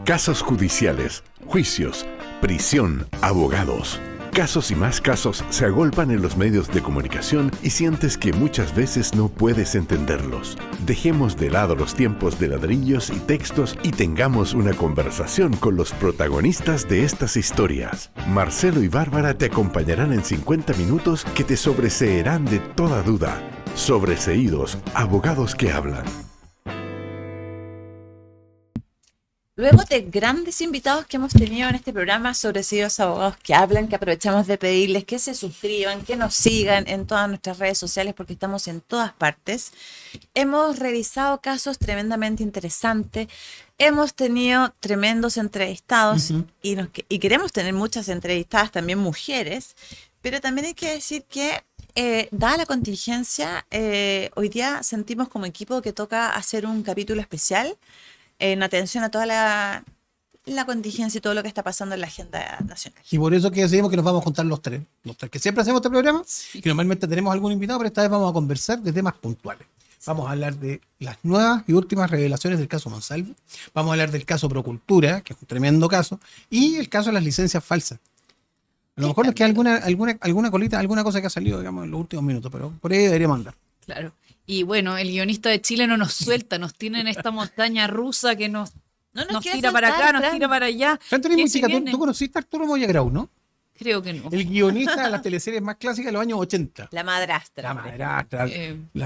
Casos judiciales, juicios, prisión, abogados. Casos y más casos se agolpan en los medios de comunicación y sientes que muchas veces no puedes entenderlos. Dejemos de lado los tiempos de ladrillos y textos y tengamos una conversación con los protagonistas de estas historias. Marcelo y Bárbara te acompañarán en 50 minutos que te sobreseerán de toda duda. Sobreseídos, abogados que hablan. Luego de grandes invitados que hemos tenido en este programa, Sobreseídos Abogados que hablan, que aprovechamos de pedirles que se suscriban, que nos sigan en todas nuestras redes sociales porque estamos en todas partes. Hemos revisado casos tremendamente interesantes, hemos tenido tremendos entrevistados y queremos tener muchas entrevistadas, también mujeres, pero también hay que decir que dada la contingencia, hoy día sentimos como equipo que toca hacer un capítulo especial en atención a toda la contingencia y todo lo que está pasando en la agenda nacional. Y por eso que decidimos que nos vamos a juntar los tres que siempre hacemos este programa, que normalmente tenemos algún invitado, pero esta vez vamos a conversar de temas puntuales. Vamos a hablar de las nuevas y últimas revelaciones del caso Monsalve, vamos a hablar del caso Procultura, que es un tremendo caso, y el caso de las licencias falsas. A lo mejor nos queda alguna colita, alguna cosa que ha salido, digamos, en los últimos minutos, pero por ahí deberíamos andar. Claro. Y bueno, el guionista de Chile no nos suelta, nos tiene en esta montaña rusa que nos tira para acá, nos tira para allá. ¿Tú conociste a Arturo Moyagrau, no? Creo que no. El guionista de las teleseries más clásicas de los años 80. La madrastra.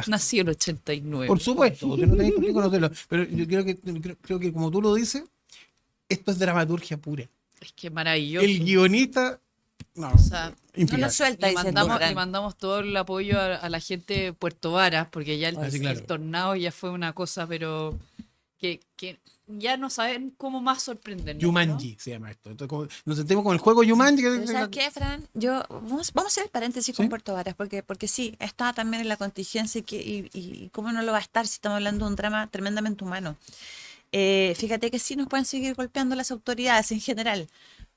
Nací en el 89. Por supuesto, porque no tenéis por qué conocerlo. Pero yo creo que como tú lo dices, esto es dramaturgia pura. Es que maravilloso. El guionista... No, o sea, no lo suelta. Le mandamos todo el apoyo a la gente de Puerto Varas, porque ya el tornado ya fue una cosa, pero que ya no saben cómo más sorprendernos. Yumanji, ¿no? Se llama esto. Entonces, nos sentimos con el juego Yumanji. ¿Sabes qué, Fran? Vamos a hacer el paréntesis con Puerto Varas, porque sí, está también en la contingencia y cómo no lo va a estar si estamos hablando de un drama tremendamente humano. Fíjate que sí nos pueden seguir golpeando las autoridades en general,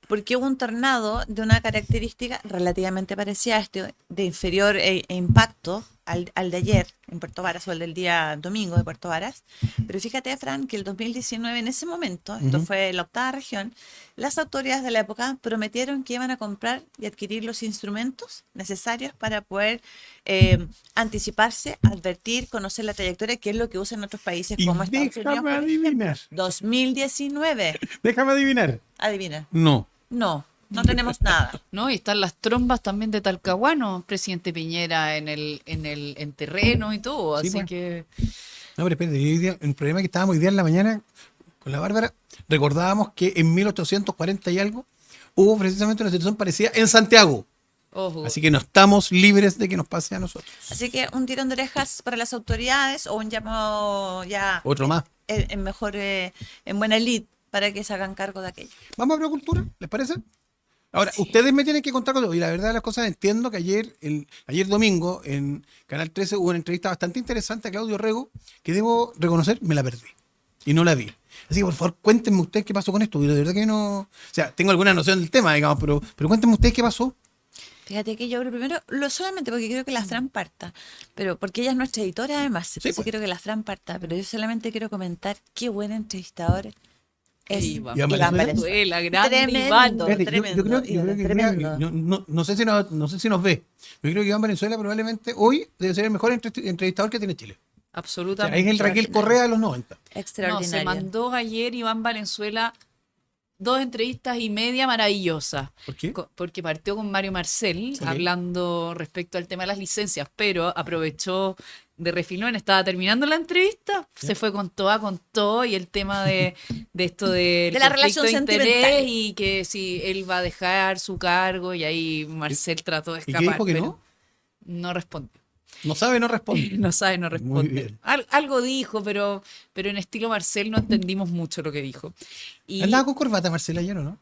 porque hubo un tornado de una característica relativamente parecida a este, de inferior impacto al de ayer en Puerto Varas o el del día domingo de Puerto Varas. Pero fíjate, Fran, que el 2019 en ese momento, esto fue la 8ª región, las autoridades de la época prometieron que iban a comprar y adquirir los instrumentos necesarios para poder anticiparse, advertir, conocer la trayectoria, que es lo que usan en otros países como Estados Unidos. Déjame adivinar. 2019. Déjame adivinar. Adivina. No tenemos nada. No, y están las trombas también de Talcahuano, presidente Piñera en terreno y todo, Sí, así pues. que... No, pero espérate, el problema es que estábamos hoy día en la mañana con la Bárbara, recordábamos que en 1840 y algo hubo precisamente una situación parecida en Santiago. Ojo. Así que no estamos libres de que nos pase a nosotros. Así que un tirón de orejas para las autoridades o un llamado ya Otro más. en mejor, en buena lid para que se hagan cargo de aquello. ¿Vamos a Procultura? ¿Les parece? Ahora, ustedes me tienen que contar cosas. Y la verdad de las cosas, entiendo que ayer domingo en Canal 13 hubo una entrevista bastante interesante a Claudio Rego, que debo reconocer, me la perdí. Y no la vi. Así que por favor, cuéntenme ustedes qué pasó con esto. Y de verdad que no... O sea, tengo alguna noción del tema, digamos, pero cuéntenme ustedes qué pasó. Fíjate que yo primero, solamente porque quiero que la Fran parta, pero porque ella es nuestra editora además, entonces pues. quiero que la Fran parta, pero yo solamente quiero comentar qué buen entrevistador es Iván Valenzuela. grande Tremendo, Iván. tremendo. Yo creo que Tremendo. no sé si nos ve. Yo creo que Iván Valenzuela probablemente hoy debe ser el mejor entrevistador que tiene Chile. O sea, Absolutamente. es el Raquel Correa de los 90. No, Extraordinario. se mandó ayer Iván Valenzuela 2 entrevistas y media maravillosas. ¿Por qué? Porque partió con Mario Marcel hablando respecto al tema de las licencias, pero aprovechó de refilón, estaba terminando la entrevista, se fue con todo y el tema de esto de la relación sentimental y que si él va a dejar su cargo y ahí Marcel trató de ¿Y qué escapar, dijo que pero no? no respondió. No sabe, no responde. No sabe, no Muy responde. bien. Algo dijo, pero en estilo Marcel no entendimos mucho lo que dijo. Y ¿Andaba con corbata Marcela ayer o no?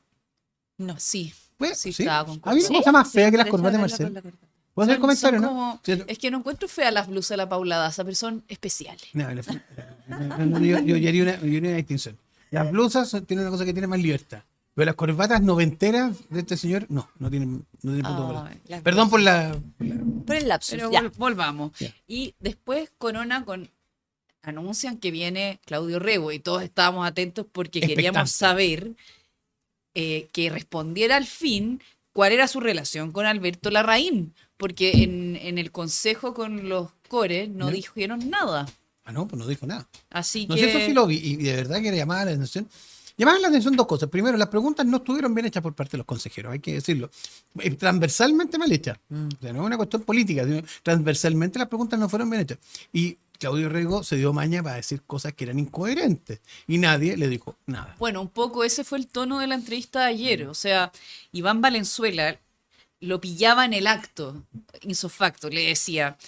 no, sí. Pues, Sí, estaba con A mí corbata. me cosa más fea que las Sí, corbatas de déjame Marcel. verla con la corbata. ¿Puedo hacer Son comentario, no? como- Sí, Es que no encuentro feas las blusas de la Paula Daza, pero son especiales. yo haría una distinción. Las blusas tienen una cosa que tiene más libertad. Pero las corbatas noventeras de este señor, no tienen punto de Ay, las Perdón por la... Por el lapsus, Pero ya. volvamos. Ya. Y después Corona con anuncian que viene Claudio Rego y todos estábamos atentos porque queríamos Expectantes. saber que respondiera al fin cuál era su relación con Alberto Larraín, porque en el consejo con los cores no ¿Ya? dijeron nada. Ah, no, pues no dijo nada. Así No sé, eso sí que lo vi, y de verdad que le llamaba la atención. Llamaban la atención dos cosas. Primero, las preguntas no estuvieron bien hechas por parte de los consejeros, hay que decirlo. Transversalmente mal hechas. O sea, no es una cuestión política, sino transversalmente las preguntas no fueron bien hechas. Y Claudio Rego se dio maña para decir cosas que eran incoherentes. Y nadie le dijo nada. bueno, un poco ese fue el tono de la entrevista de ayer. O sea, Iván Valenzuela lo pillaba en el acto, insofacto, le decía,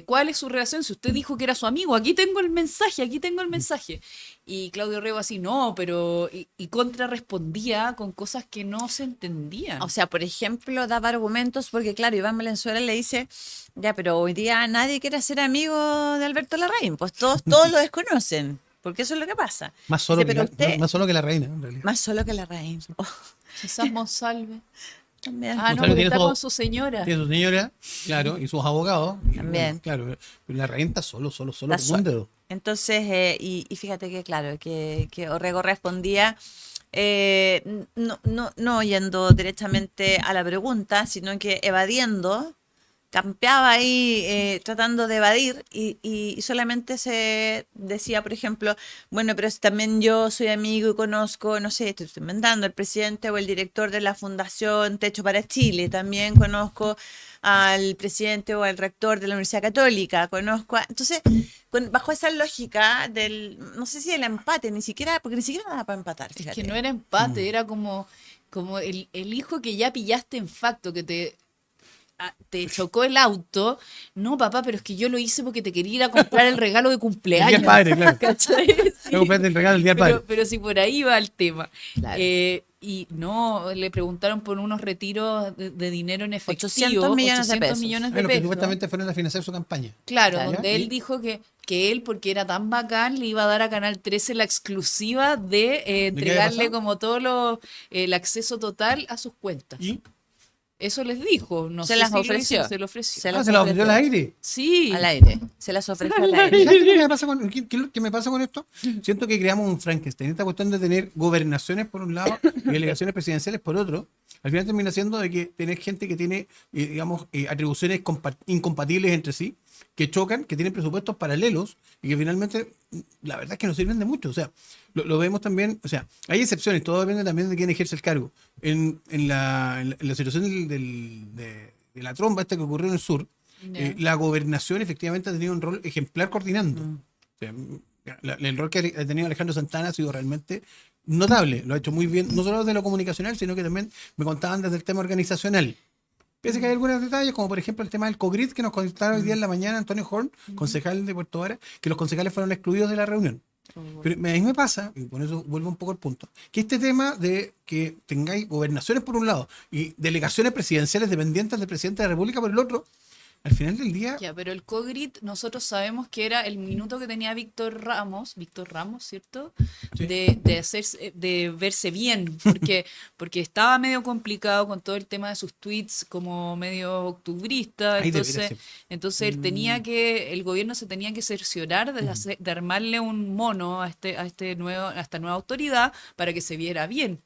¿cuál es su relación? Si usted dijo que era su amigo, aquí tengo el mensaje, aquí tengo el mensaje. Y Claudio Rego así, no, pero... Y contrarrespondía con cosas que no se entendían. O sea, por ejemplo, daba argumentos porque, claro, Iván Valenzuela le dice, ya, pero hoy día nadie quiere ser amigo de Alberto Larraín, pues todos lo desconocen, porque eso es lo que pasa. Más solo, Dice, pero usted, más solo que la reina, en realidad. más solo que Larraín. Oh, Quizás Monsalve. también. Ah, no, Monsalve porque tiene está su- con su señora. Tiene su señora, claro, y sus abogados. Y, También. bueno, claro, pero la reina está solo Está con un solo. dedo. Entonces, y fíjate que, claro, que Orrego respondía no yendo directamente a la pregunta, sino que evadiendo, campeaba ahí tratando de evadir y solamente se decía, por ejemplo, bueno, pero si también yo soy amigo y conozco, no sé, estoy inventando, el presidente o el director de la Fundación Techo para Chile, también conozco al presidente o al rector de la Universidad Católica, entonces, bajo esa lógica no sé si el empate, ni siquiera, porque ni siquiera daba para empatar, Es fíjate. que no era empate, era como el hijo que ya pillaste en facto, que te chocó el auto. No, papá, pero es que yo lo hice porque te quería ir a comprar el regalo de El día cumpleaños. del padre, claro. ¿Cachai? Sí. Tengo que comprarte el regalo del día del padre. Pero si por ahí va el tema. Claro. Y no, le preguntaron por unos retiros de dinero en efectivo. 800 millones de 800 pesos. millones de Bueno, que pesos. supuestamente fueron a financiar su campaña. Claro, Claro. donde ¿Y? él dijo que él, porque era tan bacán, le iba a dar a Canal 13 la exclusiva de qué había entregarle pasado? como el acceso total a sus cuentas. ¿Y? Eso les dijo, no Se sé las si lo ofreció. hizo, se lo ofreció. Se Ah, las se la ofreció al ofreció. aire. Sí, Al aire. Se las ofreció al aire. ¿Sabes qué me pasa qué me pasa con esto? Siento que creamos un Frankenstein. Esta cuestión de tener gobernaciones por un lado y delegaciones presidenciales por otro, al final termina siendo de que tener gente que tiene, digamos, atribuciones incompatibles entre sí, que chocan, que tienen presupuestos paralelos y que finalmente, la verdad es que no sirven de mucho. O sea, lo vemos también, o sea, hay excepciones, todo depende también de quién ejerce el cargo. En la situación de la tromba esta que ocurrió en el sur, Ya. la gobernación efectivamente ha tenido un rol ejemplar coordinando. Mm. O sea, el rol que ha tenido Alejandro Santana ha sido realmente notable. Lo ha hecho muy bien, no solo desde lo comunicacional, sino que también me contaban desde el tema organizacional. Pese que hay algunos detalles, como por ejemplo el tema del COGRID, que nos contaron hoy día en la mañana Antonio Horn, concejal de Puerto Vara, que los concejales fueron excluidos de la reunión. Pero a mí me pasa, y por eso vuelvo un poco al punto, que este tema de que tengáis gobernaciones por un lado y delegaciones presidenciales dependientes del presidente de la República por el otro, al final del día, Ya, pero el COGRIT nosotros sabemos que era el minuto que tenía Víctor Ramos, ¿cierto? Sí. De verse bien, porque estaba medio complicado con todo el tema de sus tweets como medio octubrista, Ahí debería entonces, ser. entonces el gobierno se tenía que cerciorar de armarle un mono a esta nueva autoridad para que se viera bien.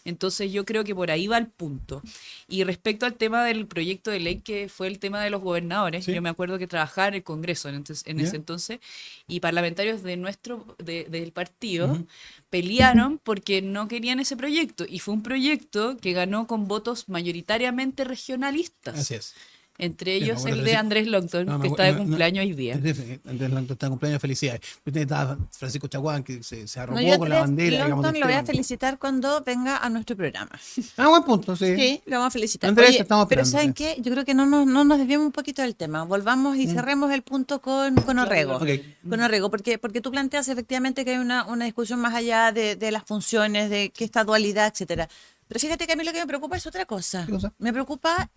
Entonces yo creo que por ahí va el punto. Y respecto al tema del proyecto de ley que fue el tema de los gobernadores, Sí. yo me acuerdo que trabajaba en el Congreso en Ya. ese entonces y parlamentarios del partido pelearon porque no querían ese proyecto y fue un proyecto que ganó con votos mayoritariamente regionalistas. así es. Entre Sí, me ellos acuerdo el de de ese- Andrés Longton, No, me que acu- está de no, cumpleaños hoy día. Antes de está de cumpleaños, felicidades. Usted estaba Francisco Chaguán, que se No, arrobó yo con la bandera. digamos, Longton del lo voy a tema. felicitar cuando venga a nuestro programa. Ah, buen punto, sí. Sí, lo vamos a felicitar. Andrés, Oye, te estamos pero esperando, ¿saben qué? Yo creo que no nos desviemos un poquito del tema. Volvamos y cerremos el punto con Orrego. Ok. Con Orrego, porque tú planteas efectivamente que hay una discusión más allá de las funciones, de que esta dualidad, etcétera. Pero fíjate que a mí lo que me preocupa es otra cosa. ¿Qué cosa? Me preocupa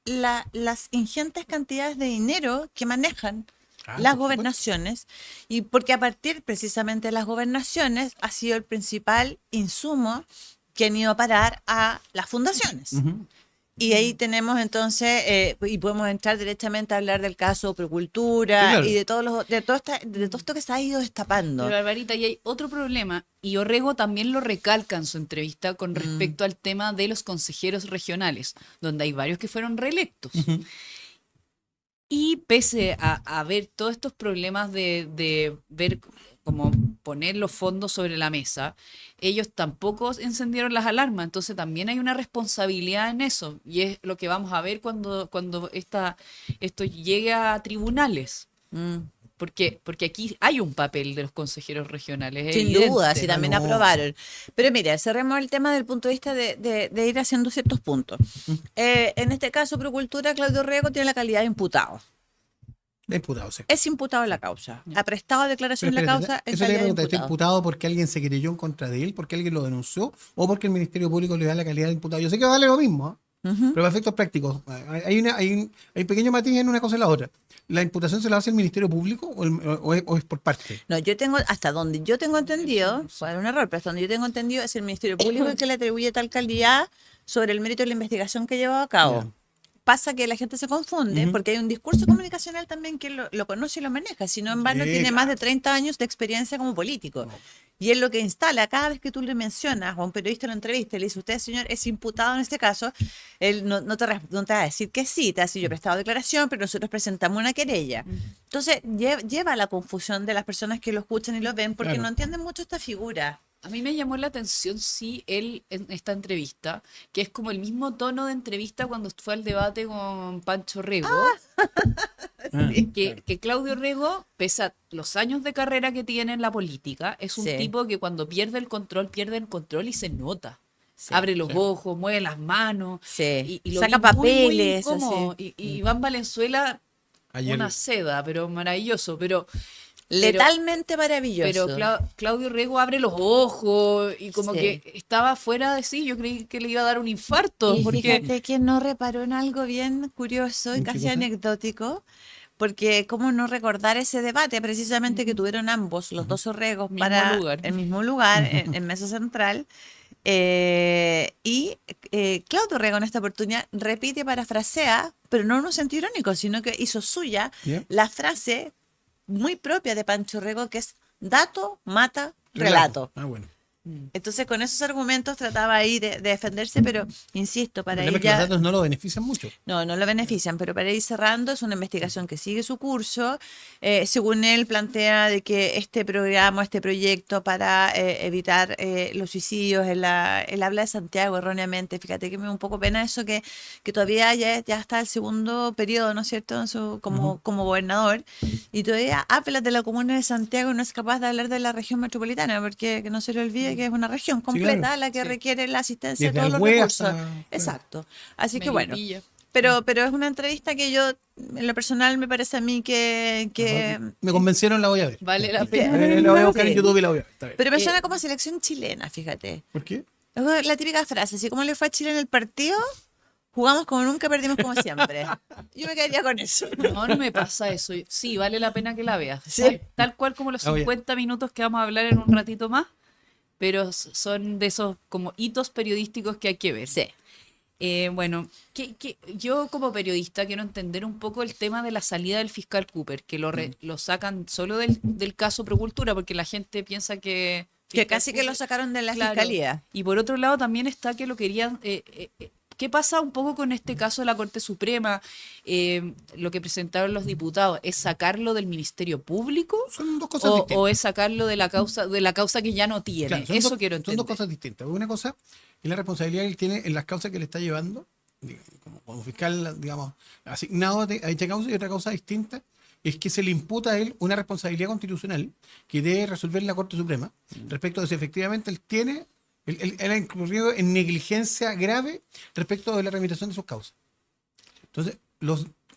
las ingentes cantidades de dinero que manejan Ah, las por supuesto. gobernaciones, y porque a partir precisamente de las gobernaciones ha sido el principal insumo que han ido a parar a las fundaciones. Ujú. Y ahí tenemos entonces, y podemos entrar directamente a hablar del caso Procultura Sí, claro. y de de todo esto que se ha ido destapando. Pero Barbarita, y hay otro problema, y Orrego también lo recalca en su entrevista con respecto al tema de los consejeros regionales, donde hay varios que fueron reelectos. Y pese a ver todos estos problemas de ver cómo poner los fondos sobre la mesa, ellos tampoco encendieron las alarmas. Entonces también hay una responsabilidad en eso. Y es lo que vamos a ver cuando esto llegue a tribunales. Mm. Porque aquí hay un papel de los consejeros regionales. es Sin evidente. duda, si también No. aprobaron. Pero mira, cerremos el tema del punto de vista de ir haciendo ciertos puntos. En este caso, Procultura, Claudio Riego tiene la calidad de imputado. De imputado, sí. Es imputado en la causa. Ha prestado declaración en la Pero espérate, causa en eso le calidad de pregunto, ¿está imputado. imputado porque alguien se querelló en contra de él, porque alguien lo denunció, o porque el Ministerio Público le da la calidad de imputado? Yo sé que vale lo mismo, ¿eh? Ujú. Pero para efectos prácticos, hay un pequeño matiz en una cosa y la otra. ¿La imputación se la hace el Ministerio Público o es por parte? No, yo tengo, hasta donde yo tengo entendido, fue un error, pero hasta donde yo tengo entendido es el Ministerio Público el que le atribuye tal calidad sobre el mérito de la investigación que ha llevado a cabo. Ya. Pasa que la gente se confunde porque hay un discurso comunicacional también que lo conoce y lo maneja, si no en vano Sí, tiene claro. más de 30 años de experiencia como político. Y es lo que instala, cada vez que tú le mencionas o a un periodista lo entrevista y le dice, usted, señor, es imputado en este caso, él no te va a decir que sí, te va a decir, yo he prestado declaración, pero nosotros presentamos una querella. Entonces, lleva a la confusión de las personas que lo escuchan y lo ven porque Claro. no entienden mucho esta figura. A mí me llamó la atención, sí, él en esta entrevista, que es como el mismo tono de entrevista cuando fue al debate con Pancho Rego, que Claudio Rego, pese a los años de carrera que tiene en la política, es un Sí. tipo que cuando pierde el control y se nota. Sí, Abre los ojos, mueve las manos, Sí. y lo Saca vi muy, muy papeles, incómodo. así. Y Iván Valenzuela, Ayer, una seda, pero maravilloso, pero Letalmente maravilloso. Claudio Rego abre los ojos y como Sí. que estaba fuera de sí. Yo creí que le iba a dar un infarto. Y Porque fíjate que no reparó en algo bien curioso y ¿En qué casi cosa? anecdótico, porque cómo no recordar ese debate precisamente que tuvieron ambos, los dos Orregos, Mismo para lugar. el mismo lugar, en Mesa Central. Claudio Orrego en esta oportunidad repite, parafrasea, pero no en un sentido irónico, sino que hizo suya ¿Ya? la frase muy propia de Pancho Orrego, que es dato, mata, relato. Ah, bueno. Entonces, con esos argumentos trataba ahí de defenderse, pero insisto, El para problema es que ella. los datos no lo benefician mucho. No lo benefician, pero para ir cerrando, es una investigación que sigue su curso. Según él, plantea de que este programa, este proyecto para evitar los suicidios, él habla de Santiago erróneamente. Fíjate que me da un poco pena eso, que todavía ya está el segundo periodo, ¿no es cierto?, como gobernador, y todavía habla de la comuna de Santiago y no es capaz de hablar de la región metropolitana, porque que no se le olvide que es una región completa claro. la que requiere la asistencia de Desde todos los Alhué recursos. hasta- claro. Exacto. Así que bueno. Melipilla. Pero es una entrevista que yo, en lo personal, me parece a mí que Me convencieron, la voy a ver. Vale la Sí. pena. La voy a buscar en Sí. YouTube y la voy a ver. Está bien. pero me suena como selección chilena, fíjate. ¿Por qué? Es la típica frase, así como le fue a Chile en el partido, jugamos como nunca, perdimos como siempre. Yo me quedaría con eso. No me pasa eso. Sí, vale la pena que la veas. Sí. Tal cual como los La voy a- 50 minutos que vamos a hablar en un ratito más, pero son de esos como hitos periodísticos que hay que ver. Sí. Bueno, yo como periodista quiero entender un poco el tema de la salida del fiscal Cooper, que lo sacan solo del caso Procultura, porque la gente piensa que... Que fiscal casi que lo Cooper- sacaron de la Claro. fiscalía. Y por otro lado también está que lo querían... ¿Qué pasa un poco con este caso de la Corte Suprema? Lo que presentaron los diputados, ¿es sacarlo del Ministerio Público Son dos cosas distintas. o es sacarlo de la causa que ya no tiene? Claro, Eso son quiero son entender. dos cosas distintas. Una cosa es la responsabilidad que él tiene en las causas que le está llevando, como fiscal, digamos, asignado a dicha causa, y otra cosa distinta es que se le imputa a él una responsabilidad constitucional que debe resolver la Corte Suprema respecto de si efectivamente él ha incurrido en negligencia grave respecto de la tramitación de sus causas. Entonces,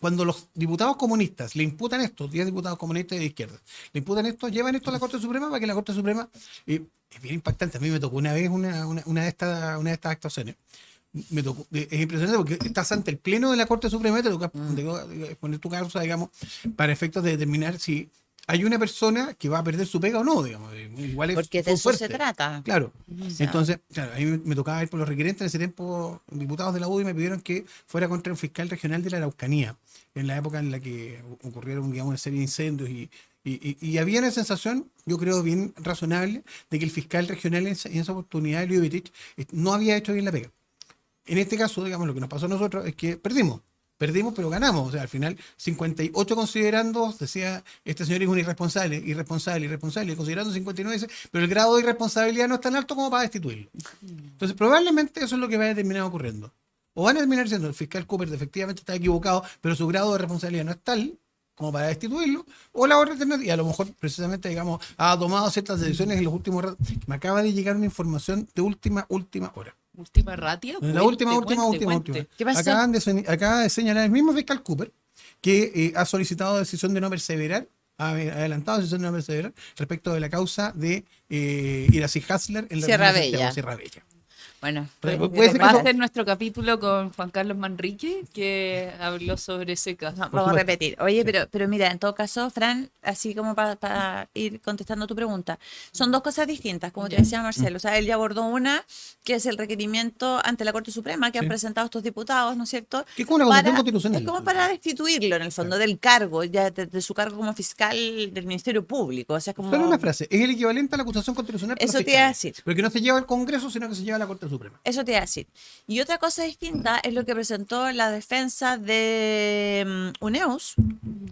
cuando los diputados comunistas le imputan esto, 10 diputados comunistas de izquierda, le imputan esto, llevan esto a la Corte Suprema para que la Corte Suprema, es bien impactante, a mí me tocó una vez una de estas actuaciones. Me tocó, es impresionante porque estás ante el Pleno de la Corte Suprema y te toca poner tu causa, digamos, para efectos de determinar si hay una persona que va a perder su pega o no, digamos. Igual es Porque de fue eso se fuerte. trata. Claro. O sea, Entonces, claro, a mí me tocaba ir por los requerentes en ese tiempo, diputados de la UDI me pidieron que fuera contra un fiscal regional de la Araucanía, en la época en la que ocurrieron, digamos, una serie de incendios y había una sensación, yo creo, bien razonable, de que el fiscal regional en esa oportunidad, Lubitich, no había hecho bien la pega. En este caso, digamos, lo que nos pasó a nosotros es que perdimos. Perdimos, pero ganamos. O sea, al final, 58 considerandos, decía, este señor es un irresponsable, y considerando 59, dice, pero el grado de irresponsabilidad no es tan alto como para destituirlo. Entonces, probablemente eso es lo que va a terminar ocurriendo. O van a terminar siendo el fiscal Cooper efectivamente está equivocado, pero su grado de responsabilidad no es tal como para destituirlo, o la otra alternativa, y a lo mejor precisamente, digamos, ha tomado ciertas decisiones en los últimos ratos. Me acaba de llegar una información de última hora. Última ratia. La última. ¿Qué pasó? Acaba de señalar el mismo fiscal Cooper que ha solicitado decisión de no perseverar, ha adelantado decisión de no perseverar respecto de la causa de Iracy Hasler en la Sierra región de Bella. Sierra Bella. Bueno, Puede ser que Va eso- a ser nuestro capítulo con Juan Carlos Manrique, que habló sobre ese caso. vamos a supuesto. repetir. Oye, pero mira, en todo caso, Fran, así como para ir contestando tu pregunta, son dos cosas distintas, como te decía Marcelo. O sea, él ya abordó una, que es el requerimiento ante la Corte Suprema que han presentado estos diputados, ¿no es cierto? Que es como una constitución Para- constitucional. Es como para destituirlo, en el fondo, del cargo, ya de su cargo como fiscal del Ministerio Público. O sea, es como... Solo una frase, es el equivalente a la acusación constitucional por Eso los te iba a fiscales, decir. pero que no se lleva al Congreso, sino que se lleva a la Corte Suprema. Eso te iba a decir. Y otra cosa distinta es lo que presentó la defensa de UNEUS,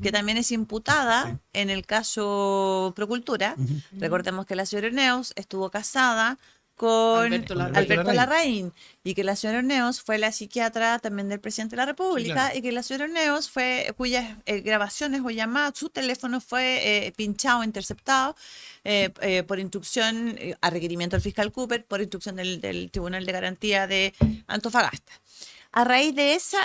que también es imputada en el caso Procultura. Recordemos que la señora UNEUS estuvo casada con Alberto Alberto Larraín. Larraín y que la señora UNEUS fue la psiquiatra también del presidente de la República, Sí, claro. y que la señora UNEUS fue, cuyas grabaciones o llamadas, su teléfono fue pinchado, interceptado por instrucción, a requerimiento del fiscal Cooper, por instrucción del Tribunal de Garantía de Antofagasta. A raíz de esa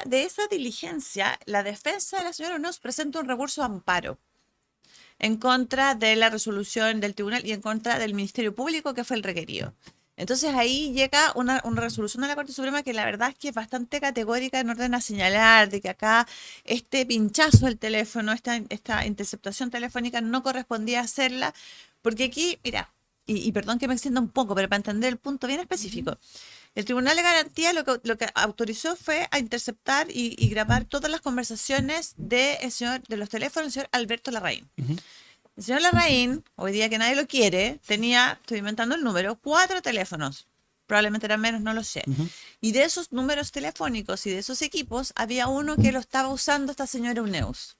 diligencia, la defensa de la señora UNEUS presenta un recurso de amparo en contra de la resolución del tribunal y en contra del Ministerio Público, que fue el requerido. Entonces ahí llega una resolución de la Corte Suprema que la verdad es que es bastante categórica en orden a señalar de que acá este pinchazo del teléfono, esta interceptación telefónica no correspondía hacerla, porque aquí, mira, y perdón que me extienda un poco, pero para entender el punto bien específico, el Tribunal de Garantía lo que autorizó fue a interceptar y grabar todas las conversaciones de los teléfonos del señor Alberto Larraín. El señor Larraín, hoy día que nadie lo quiere, tenía, estoy inventando el número, 4 teléfonos. Probablemente eran menos, no lo sé. Y de esos números telefónicos y de esos equipos, había uno que lo estaba usando esta señora UNEUS.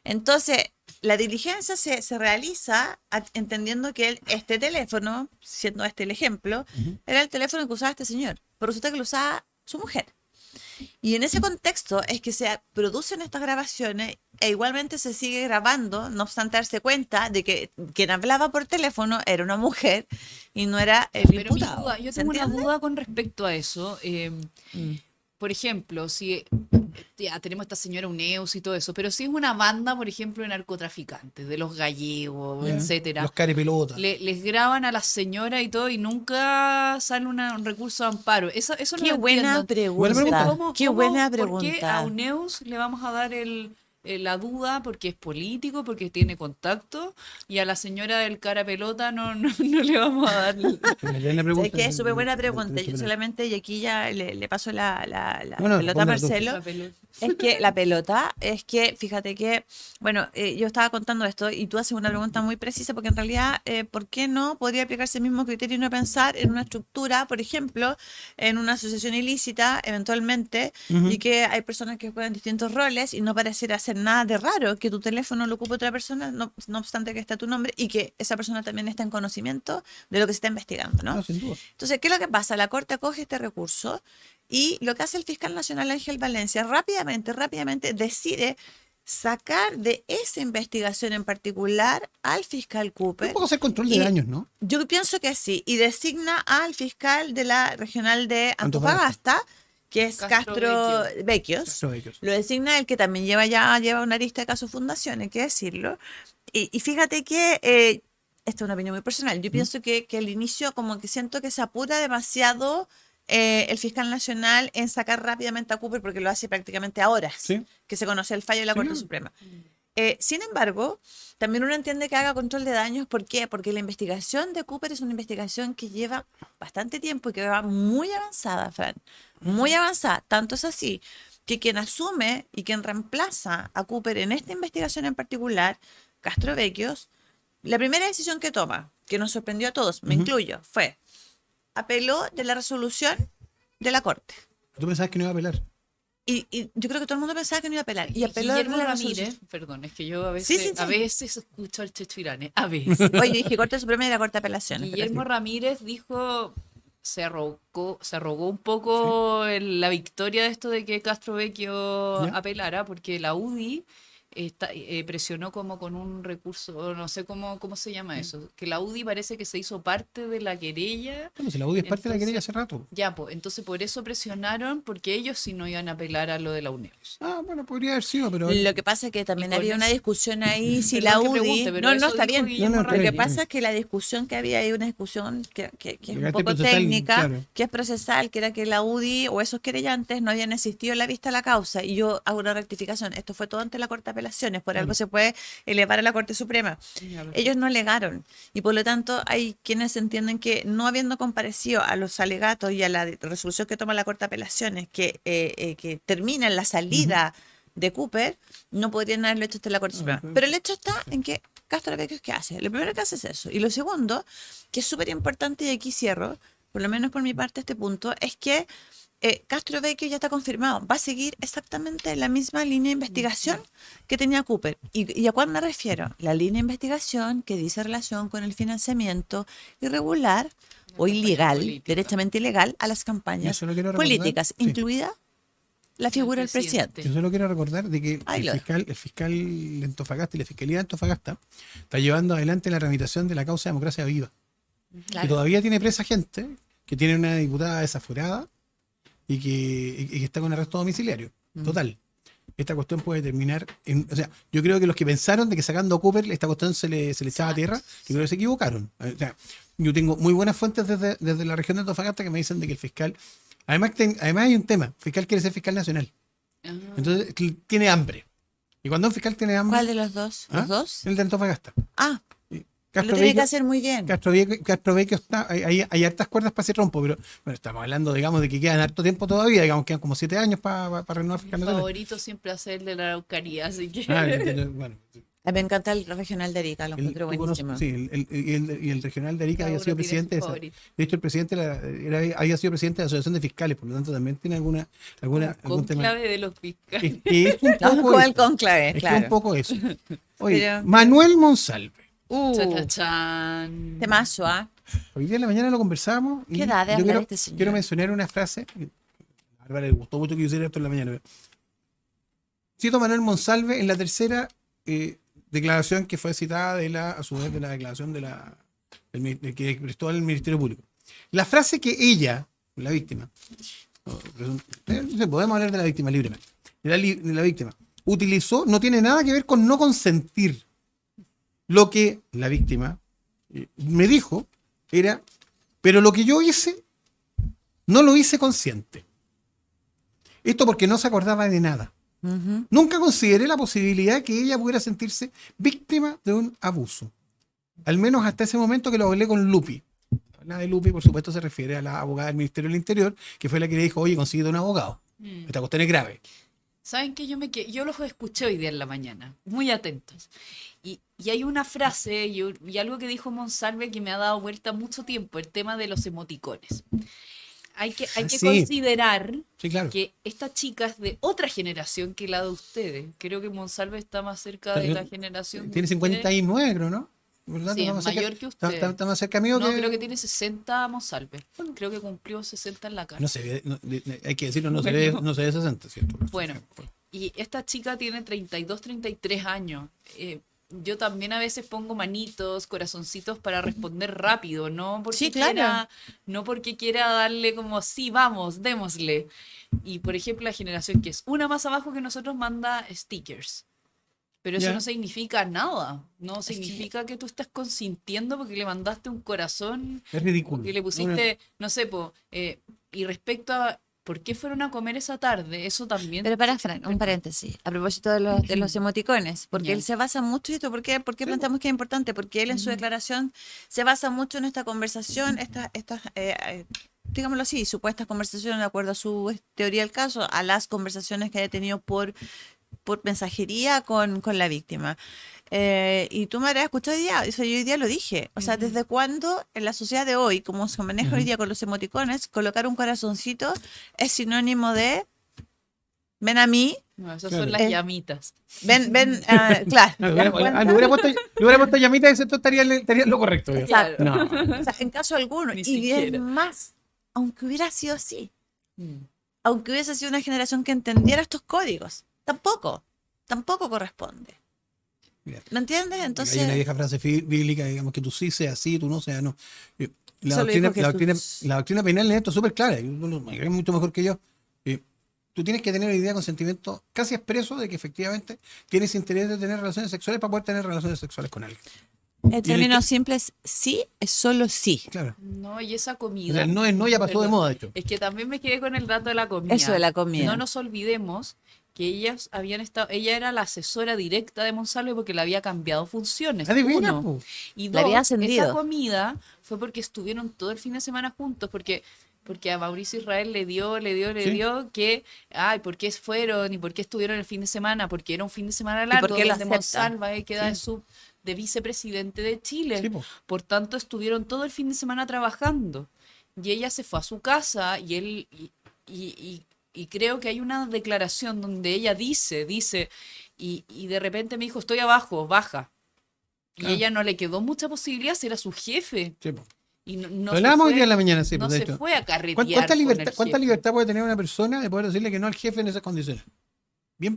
Entonces, la diligencia se realiza entendiendo que este teléfono, siendo este el ejemplo, era el teléfono que usaba este señor, pero resulta que lo usaba su mujer. Y en ese contexto es que se producen estas grabaciones e igualmente se sigue grabando, no obstante darse cuenta de que quien hablaba por teléfono era una mujer y no era el Pero mi imputado. duda, yo ¿Se tengo una entiende? duda con respecto a eso. Por ejemplo, si ya tenemos esta señora UNEUS y todo eso, pero si es una banda, por ejemplo, de narcotraficantes, de los gallegos, etcétera, Los carepelotas. les graban a la señora y todo y nunca sale un recurso de amparo. Eso no Qué lo buena entiendo. pregunta. Qué buena ¿Por qué pregunta. a UNEUS le vamos a dar la duda porque es político, porque tiene contacto, y a la señora del cara pelota no le vamos a dar? Es que es súper buena pregunta. Yo solamente, y aquí ya le paso la No, pelota a póngala tú. Marcelo. La pelota. Es que la pelota, es que fíjate que, bueno, yo estaba contando esto y tú haces una pregunta muy precisa porque en realidad, ¿por qué no podría aplicarse el mismo criterio y no pensar en una estructura, por ejemplo, en una asociación ilícita eventualmente, y que hay personas que juegan distintos roles y no pareciera hacer nada de raro que tu teléfono lo ocupe otra persona, no obstante que esté tu nombre y que esa persona también está en conocimiento de lo que se está investigando, ¿no? No, sin duda. Entonces, ¿qué es lo que pasa? La Corte acoge este recurso y lo que hace el fiscal nacional Ángel Valencia rápidamente decide sacar de esa investigación en particular al fiscal Cooper. Un poco hacer control de Y daños, ¿no? Yo pienso que sí, y designa al fiscal de la regional de Antofagasta, que es Castro Vecchios. Castro Vecchios. Lo designa el que también lleva una lista de casos fundación, hay que decirlo. Y fíjate que esta es una opinión muy personal. Yo pienso que al inicio como que siento que se apura demasiado el fiscal nacional en sacar rápidamente a Cooper porque lo hace prácticamente ahora Sí. que se conoce el fallo de la Corte claro. Suprema. Sin embargo, también uno entiende que haga control de daños. ¿Por qué? Porque la investigación de Cooper es una investigación que lleva bastante tiempo y que va muy avanzada, Fran. Muy avanzada. Tanto es así que quien asume y quien reemplaza a Cooper en esta investigación en particular, Castrovecchios, la primera decisión que toma, que nos sorprendió a todos, me incluyo, fue apeló de la resolución de la Corte. ¿Tú pensabas que no iba a apelar? Y yo creo que todo el mundo pensaba que no iba a apelar. Y apeló de Guillermo la Ramírez, resolución. perdón, es que yo a veces, Sí. a veces escucho al Checho Irane, a veces. Oye, dije Corte Suprema y la Corte de Apelaciones. Guillermo Ramírez dijo, se arrogó un poco la victoria de esto de que Castrovecchio ¿Ya? apelara, porque la UDI presionó como con un recurso, no sé cómo se llama eso, que la UDI parece que se hizo parte de la querella. Bueno, si la UDI es parte de la Entonces, querella hace rato. Ya, pues, entonces por eso presionaron, porque ellos sí no iban a apelar a lo de la UNEUS. Ah, bueno, podría haber sido, pero... Lo que pasa es que también Y con había una eso- discusión ahí si Perdón la que UDI... pregunte, pero no, eso está dijo bien. Guillermo No, Lo que Ramírez. pasa es que la discusión que había ahí, una discusión que es De un carácter poco procesal, técnica, claro. que es procesal, que era que la UDI o esos querellantes no habían existido en la vista a la causa. Y yo hago una rectificación. Esto fue todo ante la Corte de Apelaciones. Por algo se puede elevar a la Corte Suprema. Ellos no alegaron. Y por lo tanto hay quienes entienden que no habiendo comparecido a los alegatos y a la resolución que toma la Corte de Apelaciones, que termina en la salida de Cooper, no podrían haberlo hecho ante la Corte Suprema. Pero el hecho está en que Castrovecchios, ¿qué hace? Lo primero que hace es eso. Y lo segundo, que es súper importante, y aquí cierro, por lo menos por mi parte este punto, es que Castrovecchios ya está confirmado. Va a seguir exactamente la misma línea de investigación que tenía Cooper. ¿Y a cuál me refiero? La línea de investigación que dice relación con el financiamiento irregular o ilegal, política. derechamente ilegal, a las campañas Yo solo quiero recordar- políticas, sí. incluida la figura del presidente. Yo solo quiero recordar de que Ahí lo el fiscal de Antofagasta y la Fiscalía de Antofagasta está llevando adelante la tramitación de la causa Democracia Viva. Que Claro. todavía tiene presa gente, que tiene una diputada desaforada y que está con arresto domiciliario. Total. Esta cuestión puede terminar en... O sea, yo creo que los que pensaron de que sacando a Cooper esta cuestión se le echaba a tierra, yo creo que se equivocaron. O sea, yo tengo muy buenas fuentes desde la región de Antofagasta que me dicen de que el fiscal... Además hay un tema. El fiscal quiere ser fiscal nacional. Entonces tiene hambre. Y cuando un fiscal tiene hambre... ¿Cuál de los dos? ¿Ah? ¿Los dos? El de Antofagasta. Ah, lo tiene que hacer muy bien. Castrovecchio está, hay hartas cuerdas para ese trompo, pero bueno, estamos hablando, digamos, de que quedan harto tiempo todavía, digamos, quedan como 7 años para renovar fiscal Mi nacional. favorito siempre hace el de la Araucanía, así que... Bueno, A mí me encanta el regional de Arica, lo encuentro tú conoces- buenísimo. sí, y el regional de Arica Cada había uno sido tiene presidente su de esa. favorito. De hecho, el presidente había sido presidente de la Asociación de Fiscales, por lo tanto también tiene algún Con tema. clave de los fiscales. Que es un No, poco con el eso. conclave, Es que claro. un poco eso. Oye, Pero- Manuel Monsalve. Chachachán. Temazo, ¿ah? Hoy día en la mañana lo conversamos. Y ¿Qué edad de yo hablar quiero, este señor? quiero mencionar una frase. A Bárbara le gustó mucho que yo hiciera esto en la mañana. Cito a Manuel Monsalve en la tercera declaración que fue citada a su vez de la declaración que prestó al Ministerio Público. La frase que ella, la víctima, no sé, podemos hablar de la víctima libremente, de la víctima, utilizó, no tiene nada que ver con no consentir. Lo que la víctima me dijo era, pero lo que yo hice, no lo hice consciente. Esto porque no se acordaba de nada. Nunca consideré la posibilidad que ella pudiera sentirse víctima de un abuso. Al menos hasta ese momento que lo hablé con Lupi. La de Lupi, por supuesto, se refiere a la abogada del Ministerio del Interior, que fue la que le dijo, oye, consíguete un abogado. Esta cuestión es grave. ¿Saben qué? Yo los escuché hoy día en la mañana, muy atentos. Y hay una frase y algo que dijo Monsalve que me ha dado vuelta mucho tiempo, el tema de los emoticones. Hay que Sí. considerar Sí, claro. que esta chica es de otra generación que la de ustedes. Creo que Monsalve está más cerca de la generación de Tiene ustedes. 59, creo, ¿no? ¿Verdad? Sí, Está es más cerca- mayor que usted. Está más cerca mío No, que... creo que tiene 60 Monsalve. Creo que cumplió 60 en la cara. No se ve, hay que decirlo, no, Bueno. se ve 60, ¿cierto? Bueno, y esta chica tiene 32, 33 años. Yo también a veces pongo manitos, corazoncitos para responder rápido, no porque Sí, claro. no porque quiera darle como, sí, vamos, démosle. Y por ejemplo, la generación que es una más abajo que nosotros manda stickers. Pero eso Ya. no significa nada. No significa que tú estás consintiendo porque le mandaste un corazón Es ridículo. que le pusiste, no sé, y respecto a ¿Por qué fueron a comer esa tarde? Eso también. Pero para Frank, un paréntesis, a propósito de los emoticones, porque Ya. él se basa mucho, y esto, ¿por qué planteamos que es importante? Porque él en su declaración se basa mucho en esta conversación, digámoslo así, supuestas conversaciones de acuerdo a su teoría del caso, a las conversaciones que haya tenido por mensajería con la víctima. Y tú me habrás escuchado hoy día, o sea, yo hoy día lo dije. O sea, ¿desde cuándo en la sociedad de hoy, como se maneja hoy día con los emoticones, colocar un corazoncito es sinónimo de ven a mí, No, esas Claro. son las llamitas. ven, claro. No, ¿te das cuenta? le hubiera puesto llamita y esto estaría lo correcto. ya. Exacto. No. O sea, en caso alguno. Ni Y siquiera. bien más, aunque hubiera sido así, Mm. aunque hubiese sido una generación que entendiera estos códigos, tampoco corresponde. Mira, ¿Me entiendes? hay una Entonces, vieja frase bíblica, digamos, que tú sí seas así, tú no seas no. La Eso lo doctrina, dijo la, doctrina, Jesús. la doctrina penal en esto es súper clara, y tú lo es mucho mejor que yo. Tú tienes que tener la idea, consentimiento casi expreso de que efectivamente tienes interés de tener relaciones sexuales para poder tener relaciones sexuales con alguien. en términos simples, sí es solo sí. Claro. No, y esa O comida. sea, no es no, ya pasó de Perdón. moda, de hecho. Es que también me quedé con el dato de la comida. Eso de la comida. No nos olvidemos que ellas habían estado, ella era la asesora directa de Monsalve porque le había cambiado funciones. Adivina, Uno. po. Y La dos, había ascendido. esa comida fue porque estuvieron todo el fin de semana juntos, porque a Mauricio Israel le dio que, ay, ¿por qué fueron y por qué estuvieron el fin de semana? Porque era un fin de semana largo, por qué lo donde aceptan? Monsalve queda de vicepresidente de Chile. Sí, po. Por tanto, estuvieron todo el fin de semana trabajando. Y ella se fue a su casa y él, y creo que hay una declaración donde ella dice, y de repente me dijo, estoy abajo, baja. Y Ah. ella no le quedó mucha posibilidad, era su jefe. Sí, po. Y no Lo se hablábamos hoy fue- día en la mañana, sí, no pues, de se hecho. fue a carretear ¿Cuánta con libertad, el cuánta jefe. libertad puede tener una persona de poder decirle que no al jefe en esas condiciones? Bien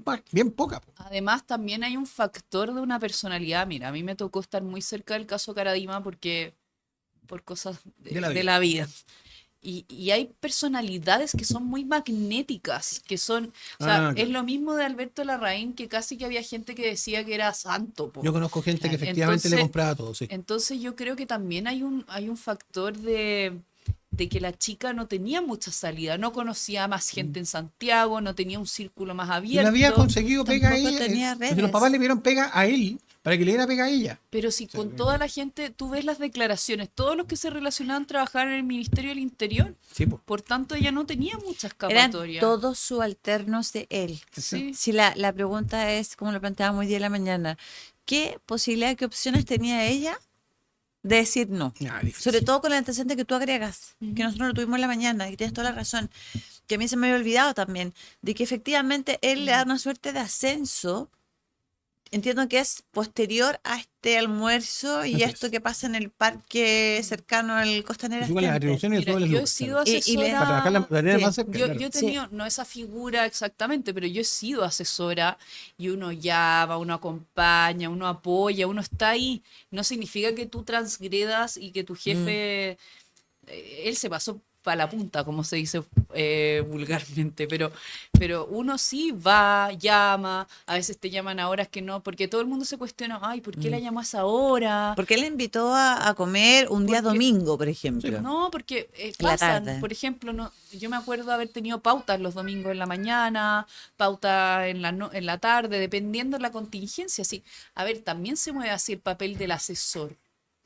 poca. Po. Además, también hay un factor de una personalidad. Mira, a mí me tocó estar muy cerca del caso Caradima porque por cosas De la de vida. la vida. Y hay personalidades que son muy magnéticas, que son, o sea, Ah, es claro. lo mismo de Alberto Larraín, que casi que había gente que decía que era santo. Po. Yo conozco gente que Claro. efectivamente le Entonces- compraba todo, sí. Entonces yo creo que también hay un factor de que la chica no tenía mucha salida, no conocía a más gente en Santiago, no tenía un círculo más Y abierto. le había conseguido pega a Tampoco ella. tenía Pues, los redes. papás le dieron pega a él para que le diera pega a ella. Pero si con toda la gente, tú ves las declaraciones, todos los que se relacionaban trabajar en el Ministerio del Interior, Sí, po. por tanto ella no tenía mucha Eran escapatoria. todos subalternos de él. Sí. Si la pregunta es, como lo planteábamos hoy día en la mañana, ¿qué posibilidad, qué opciones tenía ella de decir no? Ah, difícil. Sobre todo con el antecedente que tú agregas, que nosotros lo tuvimos en la mañana, y tienes toda la razón, que a mí se me había olvidado también, de que efectivamente él le da una suerte de ascenso, entiendo que es posterior a este almuerzo y Así a es. esto que pasa en el parque cercano al Costanera. Sube las Center. atribuciones y Mira, sube las yo he lucas, sido claro. Y le- asesora. Para trabajar la manera Sí. más cerca, Yo claro. he tenido, no esa figura exactamente, pero yo he sido asesora y uno llama, uno acompaña, uno apoya, uno está ahí. No significa que tú transgredas y que tu jefe, él se pasó para la punta, como se dice vulgarmente, pero uno sí va, llama, a veces te llaman a horas que no, porque todo el mundo se cuestiona, ay, ¿por qué la llamó a esa hora? Porque él le invitó a comer un día Porque- domingo, por ejemplo. No, porque En la pasan, tarde. por ejemplo, no, yo me acuerdo haber tenido pautas los domingos en la mañana, pautas en en la tarde, dependiendo de la contingencia. Sí. A ver, también se mueve así el papel del asesor.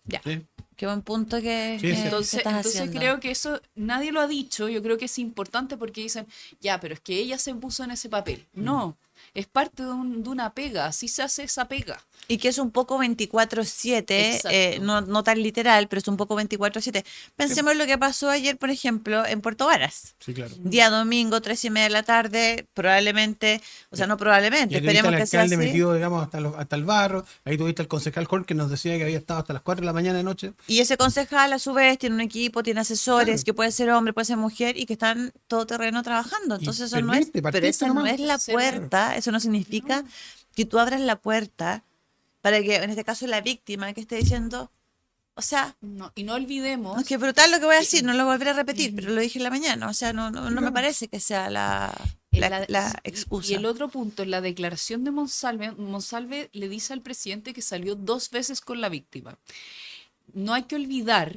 Ya. Sí. Qué buen punto que, Sí, que- sí. que Entonces, estás entonces haciendo. creo que eso nadie lo ha dicho. Yo creo que es importante porque dicen, ya, pero es que ella se puso en ese papel. No, es parte de una pega, así se hace esa pega. Y que es un poco 24/7, Exacto. no tan literal, pero es un poco 24/7. Pensemos en lo que pasó ayer, por ejemplo, en Puerto Varas. Sí, claro. Día domingo, 3:30 de la tarde, probablemente, o sea, no Y probablemente, aquí viste esperemos al que sea alcalde así. metido, digamos, hasta el barro. Ahí tuviste al concejal Jorge que nos decía que había estado hasta las 4 de la mañana de noche. Y ese concejal, a su vez, tiene un equipo, tiene asesores, Claro. que puede ser hombre, puede ser mujer, y que están todo terreno trabajando. Y Entonces, eso no es, permite, pero partiste esa no nomás. es la Sí, puerta, eso no significa que tú abras la puerta para que, en este caso, la víctima que esté diciendo, o sea, No, y no olvidemos. no, es que brutal lo que voy a decir, no lo volveré a repetir, pero lo dije en la mañana, o sea, no me parece que sea la excusa. Y el otro punto, en la declaración de Monsalve le dice al presidente que salió 2 veces con la víctima. No hay que olvidar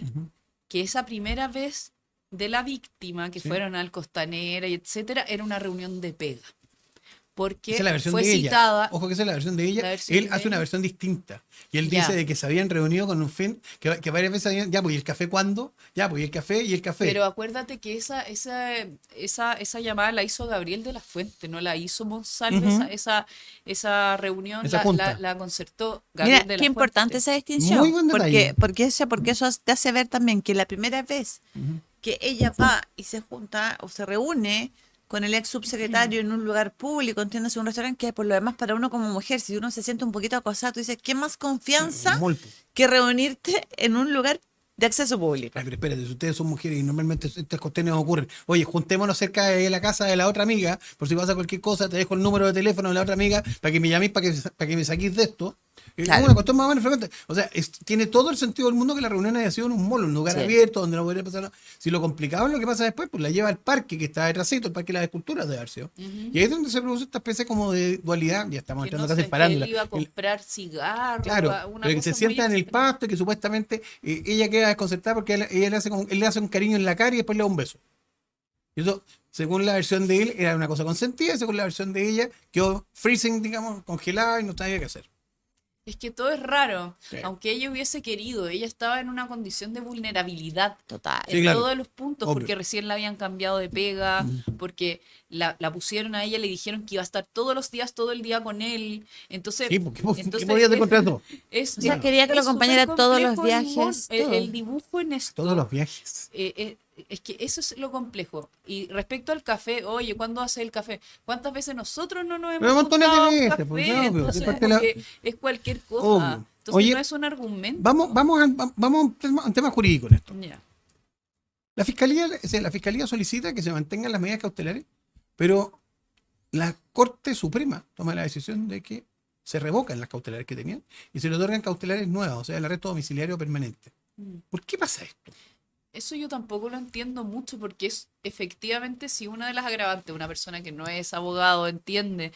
que esa primera vez de la víctima que Sí. fueron al Costanera y etcétera, era una reunión de pega. Porque Esa es la versión fue de ella. citada. Ojo que esa es la versión de ella. La versión Él de hace una ella. versión distinta. Y él Ya. dice de que se habían reunido con un fin, que varias veces habían, ya, pues, ¿y el café cuándo? Ya, pues, ¿y el café? Pero acuérdate que esa llamada la hizo Gabriel de la Fuente, no la hizo Monsalve, Ujú. esa reunión Esa junta. la concertó Gabriel Mira, de la qué importante Fuente. esa distinción. Muy buen detalle. Porque eso te hace ver también que la primera vez que ella va y se junta o se reúne con el ex subsecretario en un lugar público, entiéndase, un restaurante, que por lo demás para uno como mujer, si uno se siente un poquito acosado, tú dices, ¿qué más confianza Muy, pues. que reunirte en un lugar de acceso público? Ay, pero espérate, si ustedes son mujeres y normalmente estas cuestiones ocurren, oye, juntémonos cerca de la casa de la otra amiga, por si pasa cualquier cosa, te dejo el número de teléfono de la otra amiga para que me llaméis, para que me saquéis de esto. Es Claro. una cuestión más o menos frecuente. O sea, tiene todo el sentido del mundo que la reunión haya sido en un mall, un lugar Sí. abierto, donde no podría pasar nada. Si lo complicado es lo que pasa después, pues la lleva al parque que está detrásito, el parque de las esculturas de Arceo. Y ahí es donde se produce esta especie como de dualidad, ya estamos Que entrando no casi sé, en farándula. él iba a comprar cigarros, Claro, una pero que se cosa sienta muy en el extraña. pasto y que supuestamente ella queda desconcertada porque él le hace un cariño en la cara y después le da un beso. Y eso, según la versión de él, era una cosa consentida, y según la versión de ella, quedó freezing, digamos, congelada y no sabía qué hacer. Es que todo es raro. Sí. Aunque ella hubiese querido, ella estaba en una condición de vulnerabilidad Total. Sí, en claro. todos los puntos, Obvio. porque recién la habían cambiado de pega, porque la pusieron a ella, le dijeron que iba a estar todos los días, todo el día con él. Entonces, Sí, porque ¿qué entonces podía hacer es- contra eso? es- O sea, es- quería que lo es acompañara súper todos los complejo viajes, el todo. dibujo en esto. Todos los viajes. Es que eso es lo complejo. Y respecto al café, oye, ¿cuándo hace el café? ¿Cuántas veces nosotros no nos Pero hemos montones de juntado a un veces, café? pues, obvio, Entonces, de parte de la- porque es cualquier cosa. Obvio. Entonces Oye, no es un argumento. Vamos a un tema jurídico en esto. Ya. La fiscalía solicita que se mantengan las medidas cautelares, pero la Corte Suprema toma la decisión de que se revocan las cautelares que tenían y se le otorgan cautelares nuevas, o sea, el arresto domiciliario permanente. ¿Por qué pasa esto? Eso yo tampoco lo entiendo mucho porque es efectivamente si una de las agravantes, una persona que no es abogado entiende,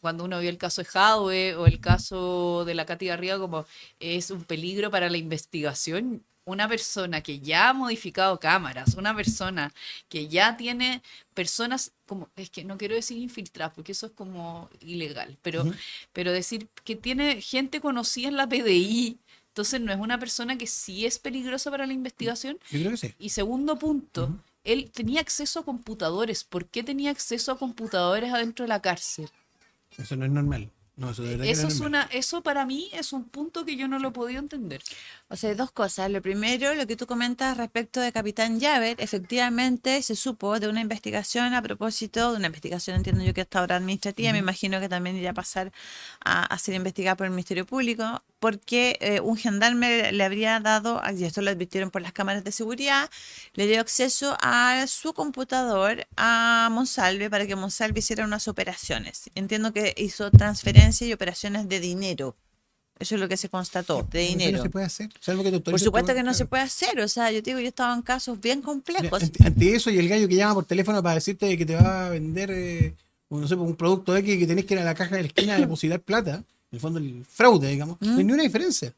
cuando uno vio el caso de Jadwe o el caso de la Katy Garriga como es un peligro para la investigación, una persona que ya ha modificado cámaras, una persona que ya tiene personas como, es que no quiero decir infiltradas porque eso es como ilegal, pero decir que tiene gente conocida en la PDI. Entonces no es una persona que sí es peligrosa para la investigación. Yo creo que sí. Y segundo punto, él tenía acceso a computadores. ¿Por qué tenía acceso a computadores adentro de la cárcel? Eso no es normal. No, eso de verdad que no Eso es es normal. eso para mí es un punto que yo no lo he podido entender. O sea, hay dos cosas. Lo primero, lo que tú comentas respecto de Capitán Llaver, efectivamente se supo de una investigación a propósito de una investigación, entiendo yo que hasta ahora administrativa, me imagino que también irá a pasar a ser investigada por el Ministerio Público, porque un gendarme le habría dado, y esto lo advirtieron por las cámaras de seguridad, le dio acceso a su computador a Monsalve para que Monsalve hiciera unas operaciones. Entiendo que hizo transferencias y operaciones de dinero. Eso es lo que se constató, de Eso dinero. no se puede hacer. Salvo que te Por autorice supuesto todo, que no se claro. puede hacer, o sea, yo te digo, yo estaba en casos bien Mira, complejos. ante eso y el gallo que llama por teléfono para decirte que te va a vender no sé, un producto X que tenés que ir a la caja de la esquina a depositar plata, en el fondo el fraude, digamos, no hay ni una diferencia.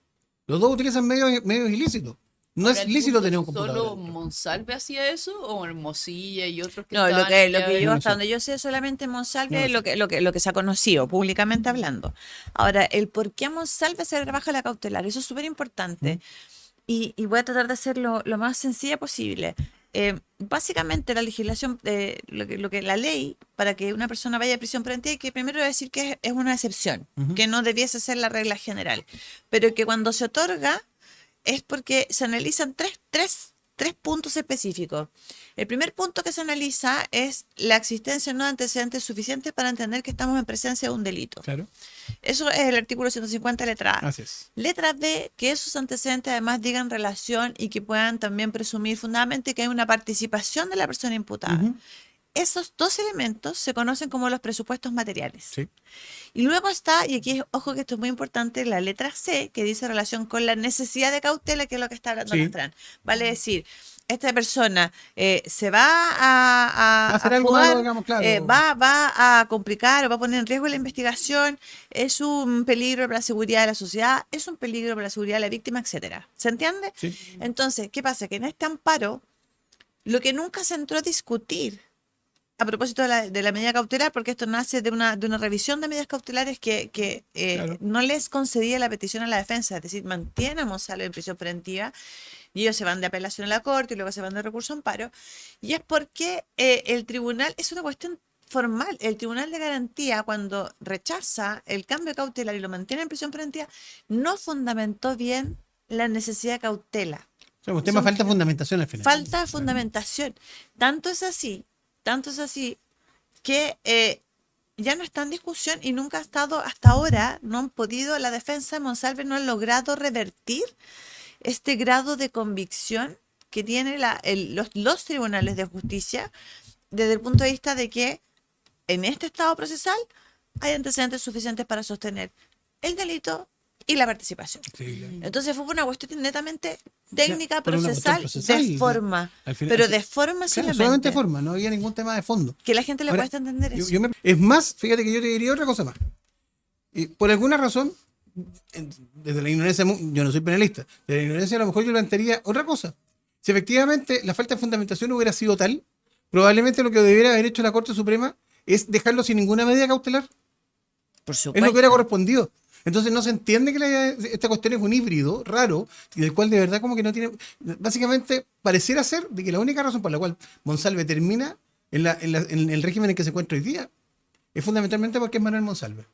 Los dos utilizan medios ilícitos. No Ahora, es el lícito punto, tener un computador. ¿solo adentro. Monsalve hacía eso o Hermosilla y otros que No, estaban en lo que llave? yo, no hasta sé. donde yo sé, solamente Monsalve No es lo sé. lo que se ha conocido, públicamente hablando. Ahora, el por qué a Monsalve se le rebaja la cautelar, eso es súper importante. Y voy a tratar de hacerlo lo más sencilla posible. Básicamente la legislación, lo que la ley para que una persona vaya a prisión preventiva hay que primero decir que es una excepción, que no debiese ser la regla general, pero que cuando se otorga es porque se analizan tres puntos específicos. El primer punto que se analiza es la existencia no de antecedentes suficientes para entender que estamos en presencia de un delito. Claro, Eso es el artículo 150, letra A. así es. Letra B, que esos antecedentes además digan relación y que puedan también presumir fundamentalmente que hay una participación de la persona imputada. Ujú. Esos dos elementos se conocen como los presupuestos materiales. Sí. Y luego está, y aquí ojo que esto es muy importante, la letra C, que dice relación con la necesidad de cautela, que es lo que está hablando Sí. la Fran. Vale decir, esta persona se va a hacer algo fugar, malo, digamos, claro. va a complicar o va a poner en riesgo la investigación, es un peligro para la seguridad de la sociedad, es un peligro para la seguridad de la víctima, etcétera. ¿Se entiende? Sí. Entonces, ¿qué pasa? Que en este amparo Lo que nunca se entró a discutir, a propósito de la medida cautelar, porque esto nace de una revisión de medidas cautelares que Claro. no les concedía la petición a la defensa, es decir, mantiene a Monsalve en prisión preventiva y ellos se van de apelación a la corte y luego se van de recurso a amparo, y es porque el tribunal, es una cuestión formal, el tribunal de garantía cuando rechaza el cambio cautelar y lo mantiene en prisión preventiva, no fundamentó bien la necesidad de cautela. O sea, un tema falta de fundamentación al final. Falta de fundamentación. Tanto es así que ya no está en discusión y nunca ha estado hasta ahora, no han podido, la defensa de Monsalve no ha logrado revertir este grado de convicción que tienen los tribunales de justicia desde el punto de vista de que en este estado procesal hay antecedentes suficientes para sostener el delito y la participación. Sí, claro. Entonces fue una cuestión netamente técnica, Pero una cuestión procesal, de forma. al final- Pero de forma Claro, solamente. solamente forma, no había ningún tema de fondo. Que la gente le Ahora, cuesta entender eso. Es más, fíjate que yo te diría otra cosa más. Por alguna razón, desde la ignorancia, yo no soy penalista, de la ignorancia a lo mejor yo plantearía otra cosa. Si efectivamente la falta de fundamentación hubiera sido tal, probablemente lo que debiera haber hecho la Corte Suprema es dejarlo sin ninguna medida cautelar. Por Es lo supuesto. que hubiera correspondido. Entonces no se entiende que esta cuestión es un híbrido raro, y del cual de verdad como que no tiene... Básicamente pareciera ser de que la única razón por la cual Monsalve termina en el régimen en que se encuentra hoy día es fundamentalmente porque es Manuel Monsalve.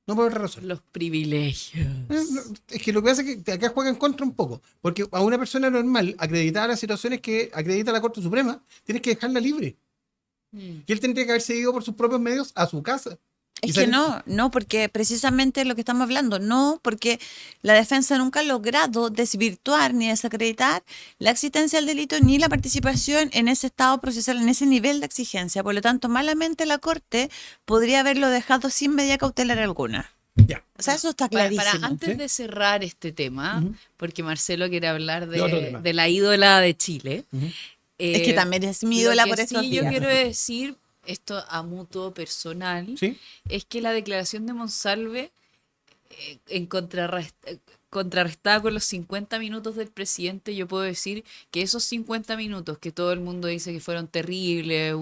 No por otra razón. Los privilegios. Es que lo que pasa es que acá juega en contra un poco, porque a una persona normal, acreditada a las situaciones que acredita la Corte Suprema, tienes que dejarla libre. Y él tendría que haberse ido por sus propios medios a su casa. Y Es que salir- no, porque precisamente lo que estamos hablando, no, porque la defensa nunca ha logrado desvirtuar ni desacreditar la existencia del delito ni la participación en ese estado procesal, en ese nivel de exigencia. Por lo tanto, malamente la Corte podría haberlo dejado sin medida cautelar alguna. Ya. O sea, eso está Para, clarísimo. antes ¿sí? de cerrar este tema, Ujú. porque Marcelo quiere hablar De otro tema. de la ídola de Chile. Ujú. Es que también es mi lo ídola que por estos sí yo días. quiero decir, esto a mutuo personal, ¿Sí? es que la declaración de Monsalve, contrarrestada con los 50 minutos del presidente, yo puedo decir que esos 50 minutos que todo el mundo dice que fueron terribles,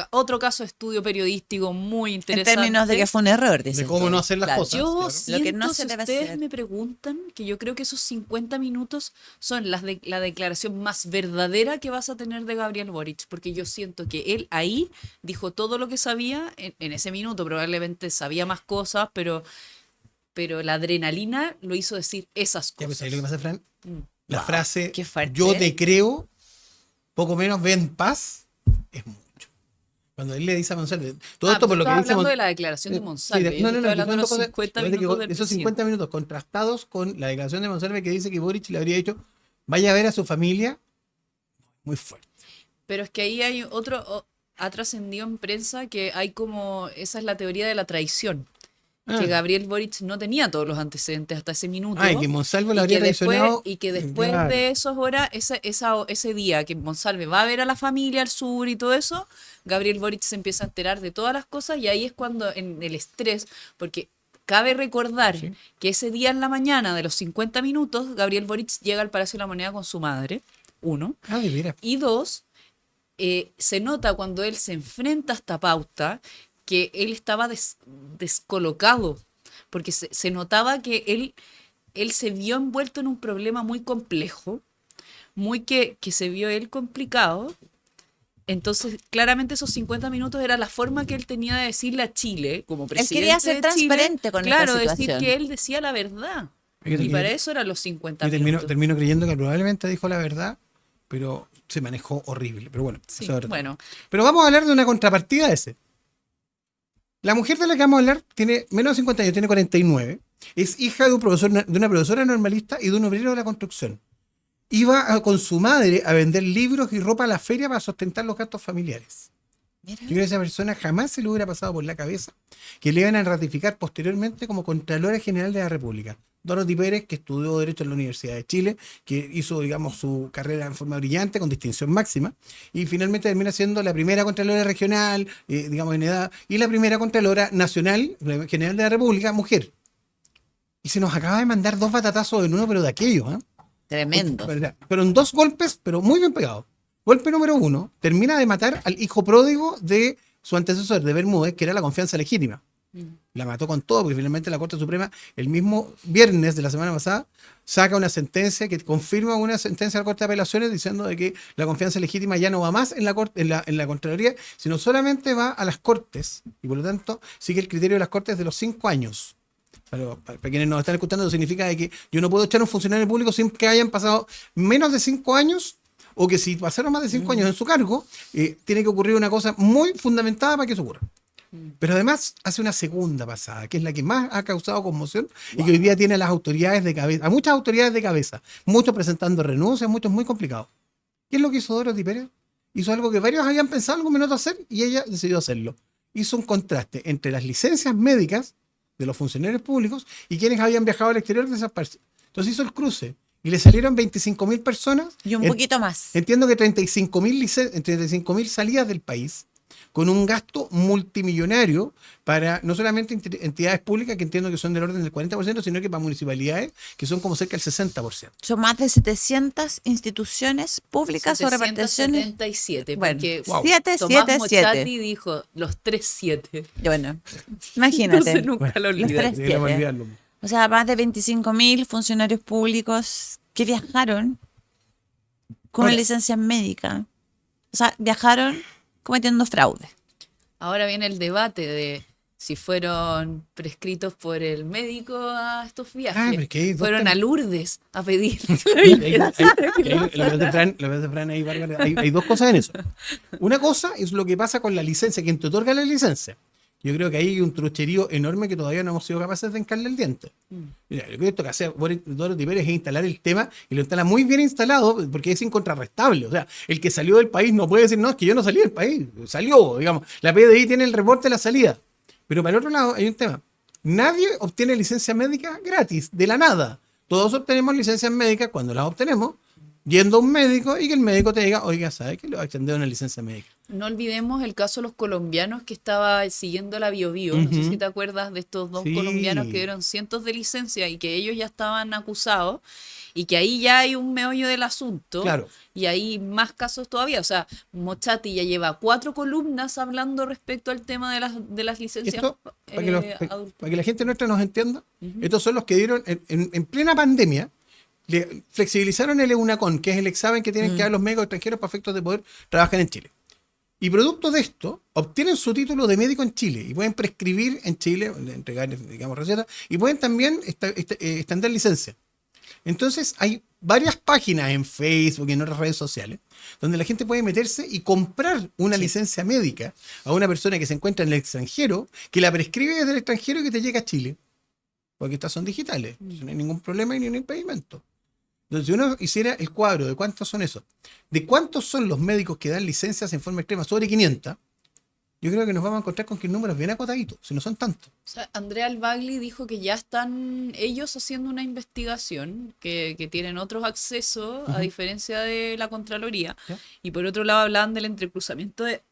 otro caso de estudio periodístico muy En interesante. términos de que fue un error, De dices cómo tú. no hacer las Claro. cosas. Yo claro. siento, Lo que no se si debe ustedes hacer. me preguntan, que yo creo que esos 50 minutos son la declaración más verdadera que vas a tener de Gabriel Boric, porque yo siento que él ahí dijo todo lo que sabía en ese minuto, probablemente sabía más cosas, pero la adrenalina lo hizo decir esas Ya, pues, cosas. ¿sabes lo que pasa, Fran? Mm. La Wow, frase, qué fuerte. yo te creo, poco menos ve en paz, es mucho. Cuando él le dice a Monsalve, todo esto por lo que estás dice hablando Mon- de la declaración de Sí, Monsalve. no, yo no, estoy no, hablando de los 50 minutos del esos 50 presidente. minutos contrastados con la declaración de Monsalve que dice que Boric le habría dicho, vaya a ver a su familia, muy fuerte. Pero es que ahí hay ha trascendido en prensa que hay como, esa es la teoría de la traición. Que Gabriel Boric no tenía todos los antecedentes hasta ese minuto. Y que Monsalve lo y habría que después, traicionado. y que después Claro. de esos horas, ese día que Monsalve va a ver a la familia al sur y todo eso, Gabriel Boric se empieza a enterar de todas las cosas y ahí es cuando en el estrés, porque cabe recordar Sí. que ese día en la mañana de los 50 minutos, Gabriel Boric llega al Palacio de la Moneda con su madre, uno, De veras. y dos, se nota cuando él se enfrenta a esta pauta que él estaba descolocado, porque se notaba que él se vio envuelto en un problema muy complejo, que se vio él complicado. Entonces, claramente esos 50 minutos era la forma que él tenía de decirle a Chile, como presidente quería ser de Chile, transparente con esta claro, decir situación. que él decía la verdad. Fíjate Y que- para eso eran los 50 Y minutos. termino creyendo que probablemente dijo la verdad, pero se manejó horrible. Pero bueno, Sí, eso es otro tema. bueno, Pero vamos a hablar de una contrapartida a ese. La mujer de la que vamos a hablar tiene menos de 50 años, tiene 49. Es hija de una profesora normalista y de un obrero de la construcción. Iba con su madre a vender libros y ropa a la feria para sustentar los gastos familiares. Mira. Yo creo que a esa persona jamás se le hubiera pasado por la cabeza que le iban a ratificar posteriormente como Contralora General de la República. Dorothy Pérez, que estudió Derecho en la Universidad de Chile, que hizo, digamos, su carrera en forma brillante, con distinción máxima, y finalmente termina siendo la primera Contralora Regional, digamos, en edad, y la primera Contralora Nacional, General de la República, mujer. Y se nos acaba de mandar 2 batatazos en uno, pero de aquellos, ¿eh? Tremendo. Pero en 2 golpes, pero muy bien pegados. Golpe número 1, termina de matar al hijo pródigo de su antecesor, de Bermúdez, que era la confianza legítima. La mató con todo, porque finalmente la Corte Suprema, el mismo viernes de la semana pasada, saca una sentencia que confirma una sentencia de la Corte de Apelaciones diciendo de que la confianza legítima ya no va más en la Contraloría, sino solamente va a las Cortes, y por lo tanto sigue el criterio de las Cortes de los 5 años. Para quienes nos están escuchando, eso significa de que yo no puedo echar a un funcionario público sin que hayan pasado menos de 5 años, o que si pasaron más de 5 años en su cargo, tiene que ocurrir una cosa muy fundamentada para que eso ocurra. Pero además hace una segunda pasada, que es la que más ha causado conmoción y que hoy día tiene a las autoridades de cabeza, a muchas autoridades de cabeza, muchos presentando renuncias, muchos muy complicados. ¿Qué es lo que hizo Dorothy Pérez? Hizo algo que varios habían pensado algún minuto hacer y ella decidió hacerlo. Hizo un contraste entre las licencias médicas de los funcionarios públicos y quienes habían viajado al exterior de esas partes. Entonces hizo el cruce y le salieron 25.000 personas. Y un poquito más. Entiendo que 35.000 salidas del país, con un gasto multimillonario para no solamente entidades públicas, que entiendo que son del orden del 40%, sino que para municipalidades, que son como cerca del 60%. Son más de 700 instituciones públicas o reparticiones. 777, Bueno, porque wow. Tomás 777. Mochati dijo los 3-7. Bueno, imagínate. Entonces nunca lo Los olvidaré. 3-7. O sea, más de 25.000 funcionarios públicos que viajaron con Ahora, licencia médica. O sea, viajaron cometiendo fraude. Ahora viene el debate de si fueron prescritos por el médico a estos viajes. pero es que hay dos Fueron temas. a Lourdes a pedir. Hay dos cosas en eso. Una cosa es lo que pasa con la licencia, quien te otorga la licencia. Yo creo que ahí hay un trucherío enorme que todavía no hemos sido capaces de hincarle el diente. Mira, yo creo que esto que hace Dorothy Pérez es instalar el tema, y lo instala muy bien instalado porque es incontrarrestable. O sea, el que salió del país no puede decir, no, es que yo no salí del país. Salió, digamos. La PDI tiene el reporte de la salida. Pero para el otro lado hay un tema. Nadie obtiene licencia médica gratis, de la nada. Todos obtenemos licencias médicas cuando las obtenemos, yendo a un médico y que el médico te diga, oiga, ¿sabe que le va a extender una licencia médica? No olvidemos el caso de los colombianos que estaba siguiendo la BioBio. No sé si te acuerdas de estos dos Sí. colombianos que dieron cientos de licencias y que ellos ya estaban acusados y que ahí ya hay un meollo del asunto. Claro. Y hay más casos todavía. O sea, Mochati ya lleva 4 columnas hablando respecto al tema de las licencias Esto, para adultas. que la gente nuestra nos entienda, estos son los que dieron en plena pandemia, le flexibilizaron el EUNACON, que es el examen que tienen que dar los médicos extranjeros para efectos de poder trabajar en Chile. Y producto de esto, obtienen su título de médico en Chile y pueden prescribir en Chile, entregar, digamos, recetas, y pueden también extender licencia. Entonces, hay varias páginas en Facebook y en otras redes sociales donde la gente puede meterse y comprar una licencia médica a una persona que se encuentra en el extranjero, que la prescribe desde el extranjero y que te llega a Chile. Porque estas son digitales, no hay ningún problema y ni un impedimento. Entonces, si uno hiciera el cuadro de cuántos son esos, de cuántos son los médicos que dan licencias en forma extrema, sobre 500, yo creo que nos vamos a encontrar con que el número es bien acotadito, si no son tantos. O sea, Andrea Albagli dijo que ya están ellos haciendo una investigación, que tienen otros accesos, a diferencia de la Contraloría. ¿Ya? Y por otro lado hablaban del entrecruzamiento de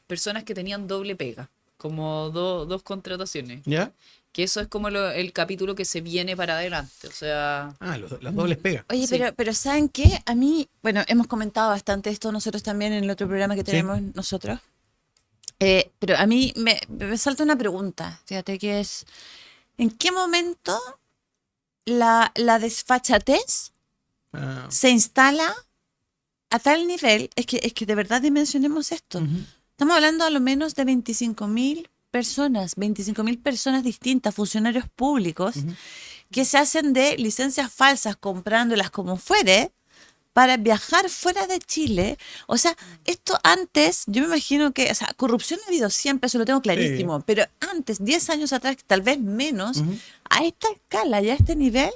personas que tenían doble pega, como dos contrataciones. ¿Ya? Que eso es como el capítulo que se viene para adelante. O sea, Las dobles pegas. Oye, Sí. pero ¿saben qué? A mí, bueno, hemos comentado bastante esto nosotros también en el otro programa que Sí. tenemos nosotros. Pero a mí me salta una pregunta, fíjate, que es, ¿en qué momento la desfachatez Ah, se instala a tal nivel? Es que de verdad dimensionemos esto. Estamos hablando a lo menos de 25.000 personas distintas, funcionarios públicos, que se hacen de licencias falsas, comprándolas como fuere, para viajar fuera de Chile. O sea, esto antes, yo me imagino que, o sea, corrupción ha habido siempre, eso lo tengo clarísimo, pero antes, 10 años atrás, tal vez menos, a esta escala y a este nivel,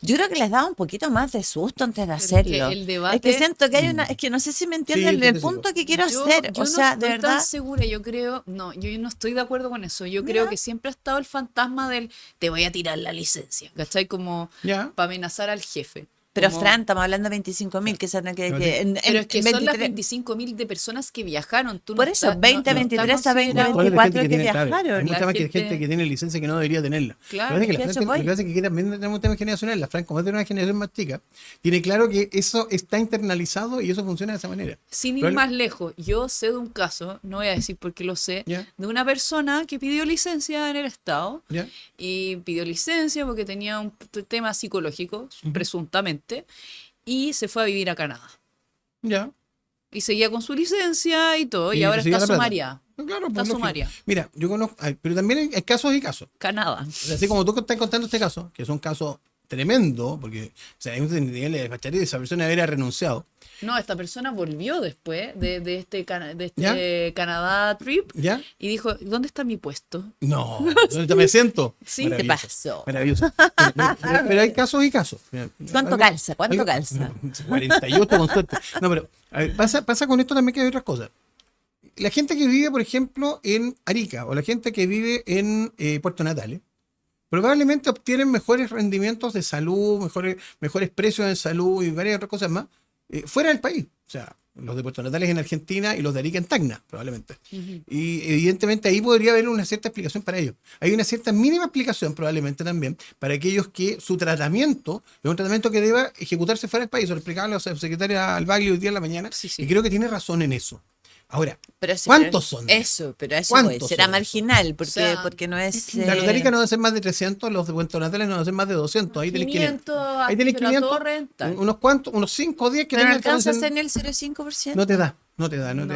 yo creo que les daba un poquito más de susto antes de es que hacerlo. el debate- Es que siento que hay una, es que no sé si me entienden Sí, sí, el te punto sigo. que quiero Yo hacer. no O sea, estoy de verdad. tan segura, yo no estoy de acuerdo con eso. Yo creo que siempre ha estado el fantasma del te voy a tirar la licencia, ¿cachai? Como Ya. para amenazar al jefe. Pero Como- Fran, estamos hablando de 25.000, que, Pero es que son las 23 25.000 de personas que viajaron. Tú no Por eso, estás- 2023 a considerado- Toda la 24 gente que tiene, claro, viajaron. hay mucha La más gente gente- que tiene licencia que no debería tenerla. Claro, Lo que pasa es que que eso lo voy. que pasa es que también tenemos un tema generacional. La Fran, como es de una generación más chica, tiene claro que eso está internalizado y eso funciona de esa manera. Sin ir Probable- más lejos, yo sé de un caso, no voy a decir por qué lo sé, Ya. de una persona que pidió licencia en el Estado ¿Ya? y pidió licencia porque tenía un tema psicológico, presuntamente, y se fue a vivir a Canadá. ¿Ya? Y seguía con su licencia y todo, y, Y ahora recibía está la plata. sumariada. No, claro, Está pues, lógico. sumaria. Mira, yo conozco, pero también hay casos y casos. Canadá. O sea, así como tú estás contando este caso, que es un caso tremendo, porque o sea, hay un nivel de despacharía de esa persona haber renunciado. No, esta persona volvió después de este, ¿Ya? Canadá trip ¿Ya? y dijo, ¿dónde está mi puesto? No, ¿dónde me siento? Sí, ¿qué Maravilloso, pasó? Maravilloso. Pero hay casos y casos. Mira, ¿Cuánto algo- calza? ¿Cuánto algo- calza? 48 con suerte. No, pero a ver, pasa con esto también que hay otras cosas. La gente que vive, por ejemplo, en Arica o la gente que vive en Puerto Natales, probablemente obtienen mejores rendimientos de salud, mejores precios en salud y varias otras cosas más fuera del país. O sea, los de Puerto Natales en Argentina y los de Arica en Tacna, probablemente. Y evidentemente ahí podría haber una cierta explicación para ellos. Hay una cierta mínima explicación probablemente también para aquellos que su tratamiento es un tratamiento que deba ejecutarse fuera del país. Eso lo explicaba la secretaria Albaglio hoy día en la mañana Sí, sí. y creo que tiene razón en eso. Ahora, Pero sí, ¿cuántos pero son? Eso, pero eso ¿Cuántos voy, será son marginal, porque, O sea, porque no es... los de Arica no van a ser más de 300, los de Puerto Natales no van a ser más de 200. Ahí tenés 500. Ahí tenés pero a 500. todo rentar. Unos cuantos, unos 5 o 10 que ¿Pero no tengan alcanzas que en el 0,5%? no te da. No te da No, un-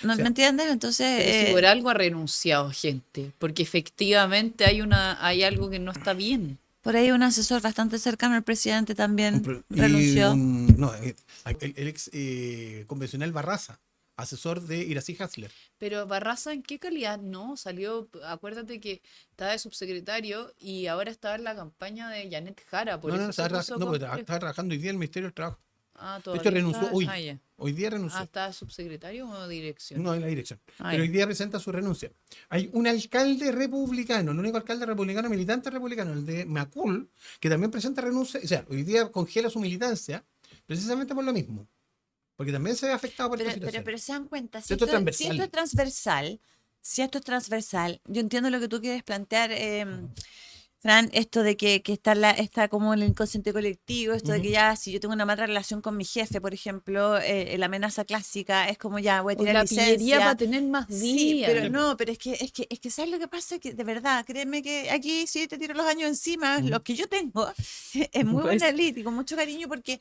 ¿no o sea, me entiendes? Entonces... Pero si por algo ha renunciado gente, porque efectivamente hay algo que no está bien. por ahí un asesor bastante cercano al presidente también y renunció. no, el ex convencional Barraza, asesor de Iracy Hasler. Pero Barraza, ¿en qué calidad? No, salió, acuérdate que estaba de subsecretario y ahora estaba en la campaña de Janet Jara, por No, eso se estaba, puso porque complejo. estaba trabajando hoy día en el Ministerio del Trabajo. Ah, De todavía hecho, renunció está- hoy. ya. Hoy día renunció. Ah, ¿estaba subsecretario o dirección? No, en la dirección. Ah, Pero ya. hoy día presenta su renuncia. Hay un alcalde republicano, el único alcalde republicano, militante republicano, el de Macul, que también presenta renuncia. O sea, hoy día congela su militancia precisamente por lo mismo. Porque también se ve afectado por esta situación. Pero se dan cuenta, Si esto es transversal. si esto es transversal, yo entiendo lo que tú quieres plantear, Fran, esto de que está como en el inconsciente colectivo, esto de que ya si yo tengo una mala relación con mi jefe, por ejemplo, la amenaza clásica es como ya voy a O tirar la pillería licencia. para tener más días. Sí, pero no, pero es que ¿sabes lo que pasa? Que de verdad, créeme que aquí sí te tiro los años encima, los que yo tengo, es muy Pues. buena lid y con mucho cariño porque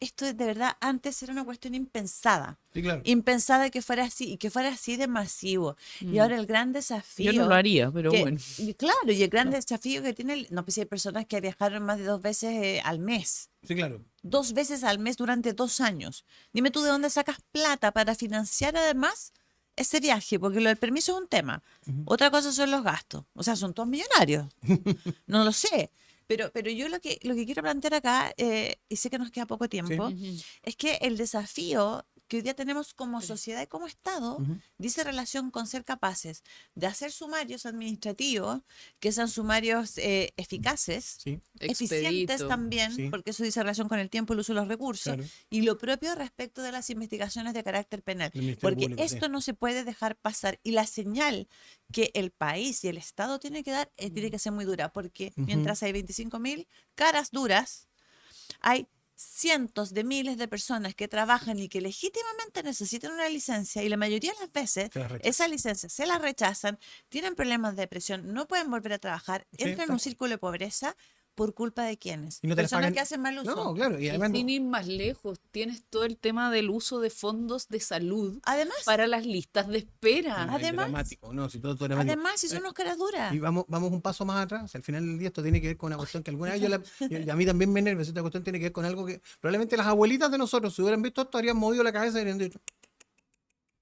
esto de verdad antes era una cuestión impensada. Sí, claro. Impensada que fuera así y que fuera así de masivo. Y ahora el gran desafío. Yo no lo haría, pero que- bueno. y claro, y el gran desafío que tiene, no, pues si hay personas que viajaron más de 2 veces al mes. Sí, claro. 2 veces al mes durante 2 años. Dime tú de dónde sacas plata para financiar además ese viaje, porque lo del permiso es un tema. Otra cosa son los gastos. O sea, son todos millonarios. No lo sé. Pero yo lo que quiero plantear acá, y sé que nos queda poco tiempo, es que el desafío que hoy día tenemos como sociedad y como Estado dice relación con ser capaces de hacer sumarios administrativos que sean sumarios eficaces, Sí, eficientes Expedito. también, Sí. porque eso dice relación con el tiempo y el uso de los recursos, claro. y lo propio respecto de las investigaciones de carácter penal. El Ministerio Porque Público, esto sí. no se puede dejar pasar. Y la señal que el país y el Estado tiene que dar tiene que ser muy dura, porque mientras hay 25.000 caras duras, hay cientos de miles de personas que trabajan y que legítimamente necesitan una licencia y la mayoría de las veces Se las rechazan. esa licencia se la rechazan, tienen problemas de depresión, no pueden volver a trabajar, Sí, entran en tal un cual. círculo de pobreza por culpa de quienes. Y no te las Personas pagan. que hacen mal uso. No, claro. Y Y además, sin ir más lejos, tienes todo el tema del uso de fondos de salud Además, para las listas de espera. no, es además- dramático, no, si todo es dramático. además, si son unos caras duras. Y vamos un paso más atrás. Al final del día esto tiene que ver con una cuestión que alguna vez y a mí también me enerva. Esta cuestión tiene que ver con algo que probablemente las abuelitas de nosotros, si hubieran visto esto, habrían movido la cabeza y habrían dicho,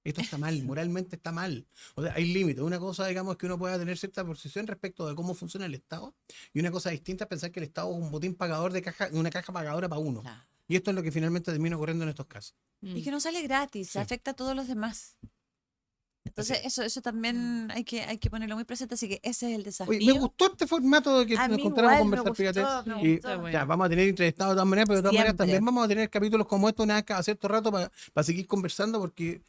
esto está mal, moralmente está mal. O sea, hay límites. Una cosa, digamos, es que uno pueda tener cierta posición respecto de cómo funciona el Estado, y una cosa distinta es pensar que el Estado es un botín pagador de una caja pagadora para uno. Claro. Y esto es lo que finalmente termina ocurriendo en estos casos. Y que no sale gratis, Sí. afecta a todos los demás. Entonces, eso también hay que ponerlo muy presente, así que ese es el desafío. Oye, me gustó este formato de que A nos mí encontráramos a igual me conversar, gustó, fíjate. me Y gustó. ya, vamos a tener entrevistados de todas maneras, pero de todas maneras Siempre. también vamos a tener capítulos como estos una vez cada cierto rato para seguir conversando, porque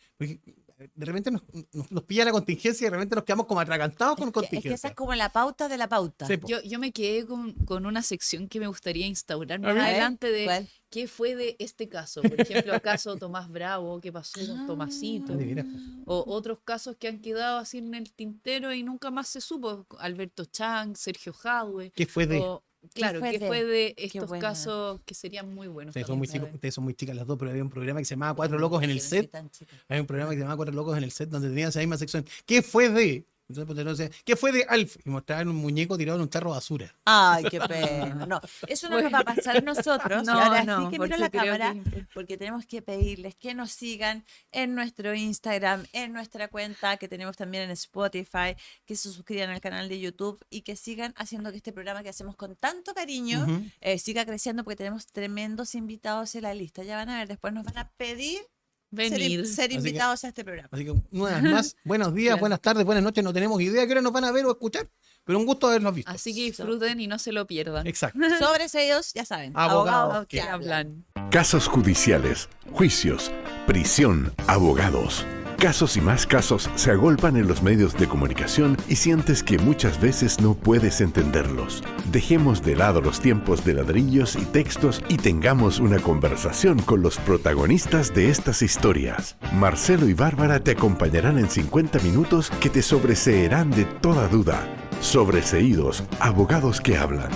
de repente nos pilla la contingencia y de repente nos quedamos como atragantados con Es que contingencia. esa es como la pauta de la pauta. Sí, po. Yo me quedé con una sección que me gustaría instaurar más A ver. adelante de ¿Cuál? qué fue de este caso. Por ejemplo, el caso Tomás Bravo, qué pasó con Tomasito. Ah, de veras. O otros casos que han quedado así en el tintero y nunca más se supo. Alberto Chang, Sergio Jadwe. ¿Qué fue de? Claro, fue ¿qué de? fue de Qué estos buena. casos que serían muy buenos? Ustedes son muy también chicos, saber? ustedes son muy chicas las dos, pero había un programa que se llamaba Cuatro Locos en el Yo no soy Set. tan chica. Hay un programa que se llamaba Cuatro Locos en el Set donde tenía esa misma sección. ¿Qué fue de? Entonces, no sé, ¿qué fue de Alf? Y mostraban un muñeco tirado en un tarro de basura. Ay, qué pena. No, eso no nos va a pasar a nosotros. No, y ahora no, sí que miro porque la creo cámara, que- porque tenemos que pedirles que nos sigan en nuestro Instagram, en nuestra cuenta que tenemos también en Spotify, que se suscriban al canal de YouTube y que sigan haciendo que este programa que hacemos con tanto cariño Ujú. siga creciendo, porque tenemos tremendos invitados en la lista. Ya van a ver, después nos van a pedir Venir. ser que- invitados a este programa. Así que una vez más, buenos días, Claro. buenas tardes, buenas noches. No tenemos idea de qué hora nos van a ver o escuchar, pero un gusto haberlos visto. Así que disfruten y no se lo pierdan. Exacto. Sobreseídos, ya saben. Abogados que Que hablan. hablan. Casos judiciales, juicios, prisión, abogados. Casos y más casos se agolpan en los medios de comunicación y sientes que muchas veces no puedes entenderlos. Dejemos de lado los tiempos de ladrillos y textos y tengamos una conversación con los protagonistas de estas historias. Marcelo y Bárbara te acompañarán en 50 minutos que te sobreseerán de toda duda. Sobreseídos, abogados que hablan.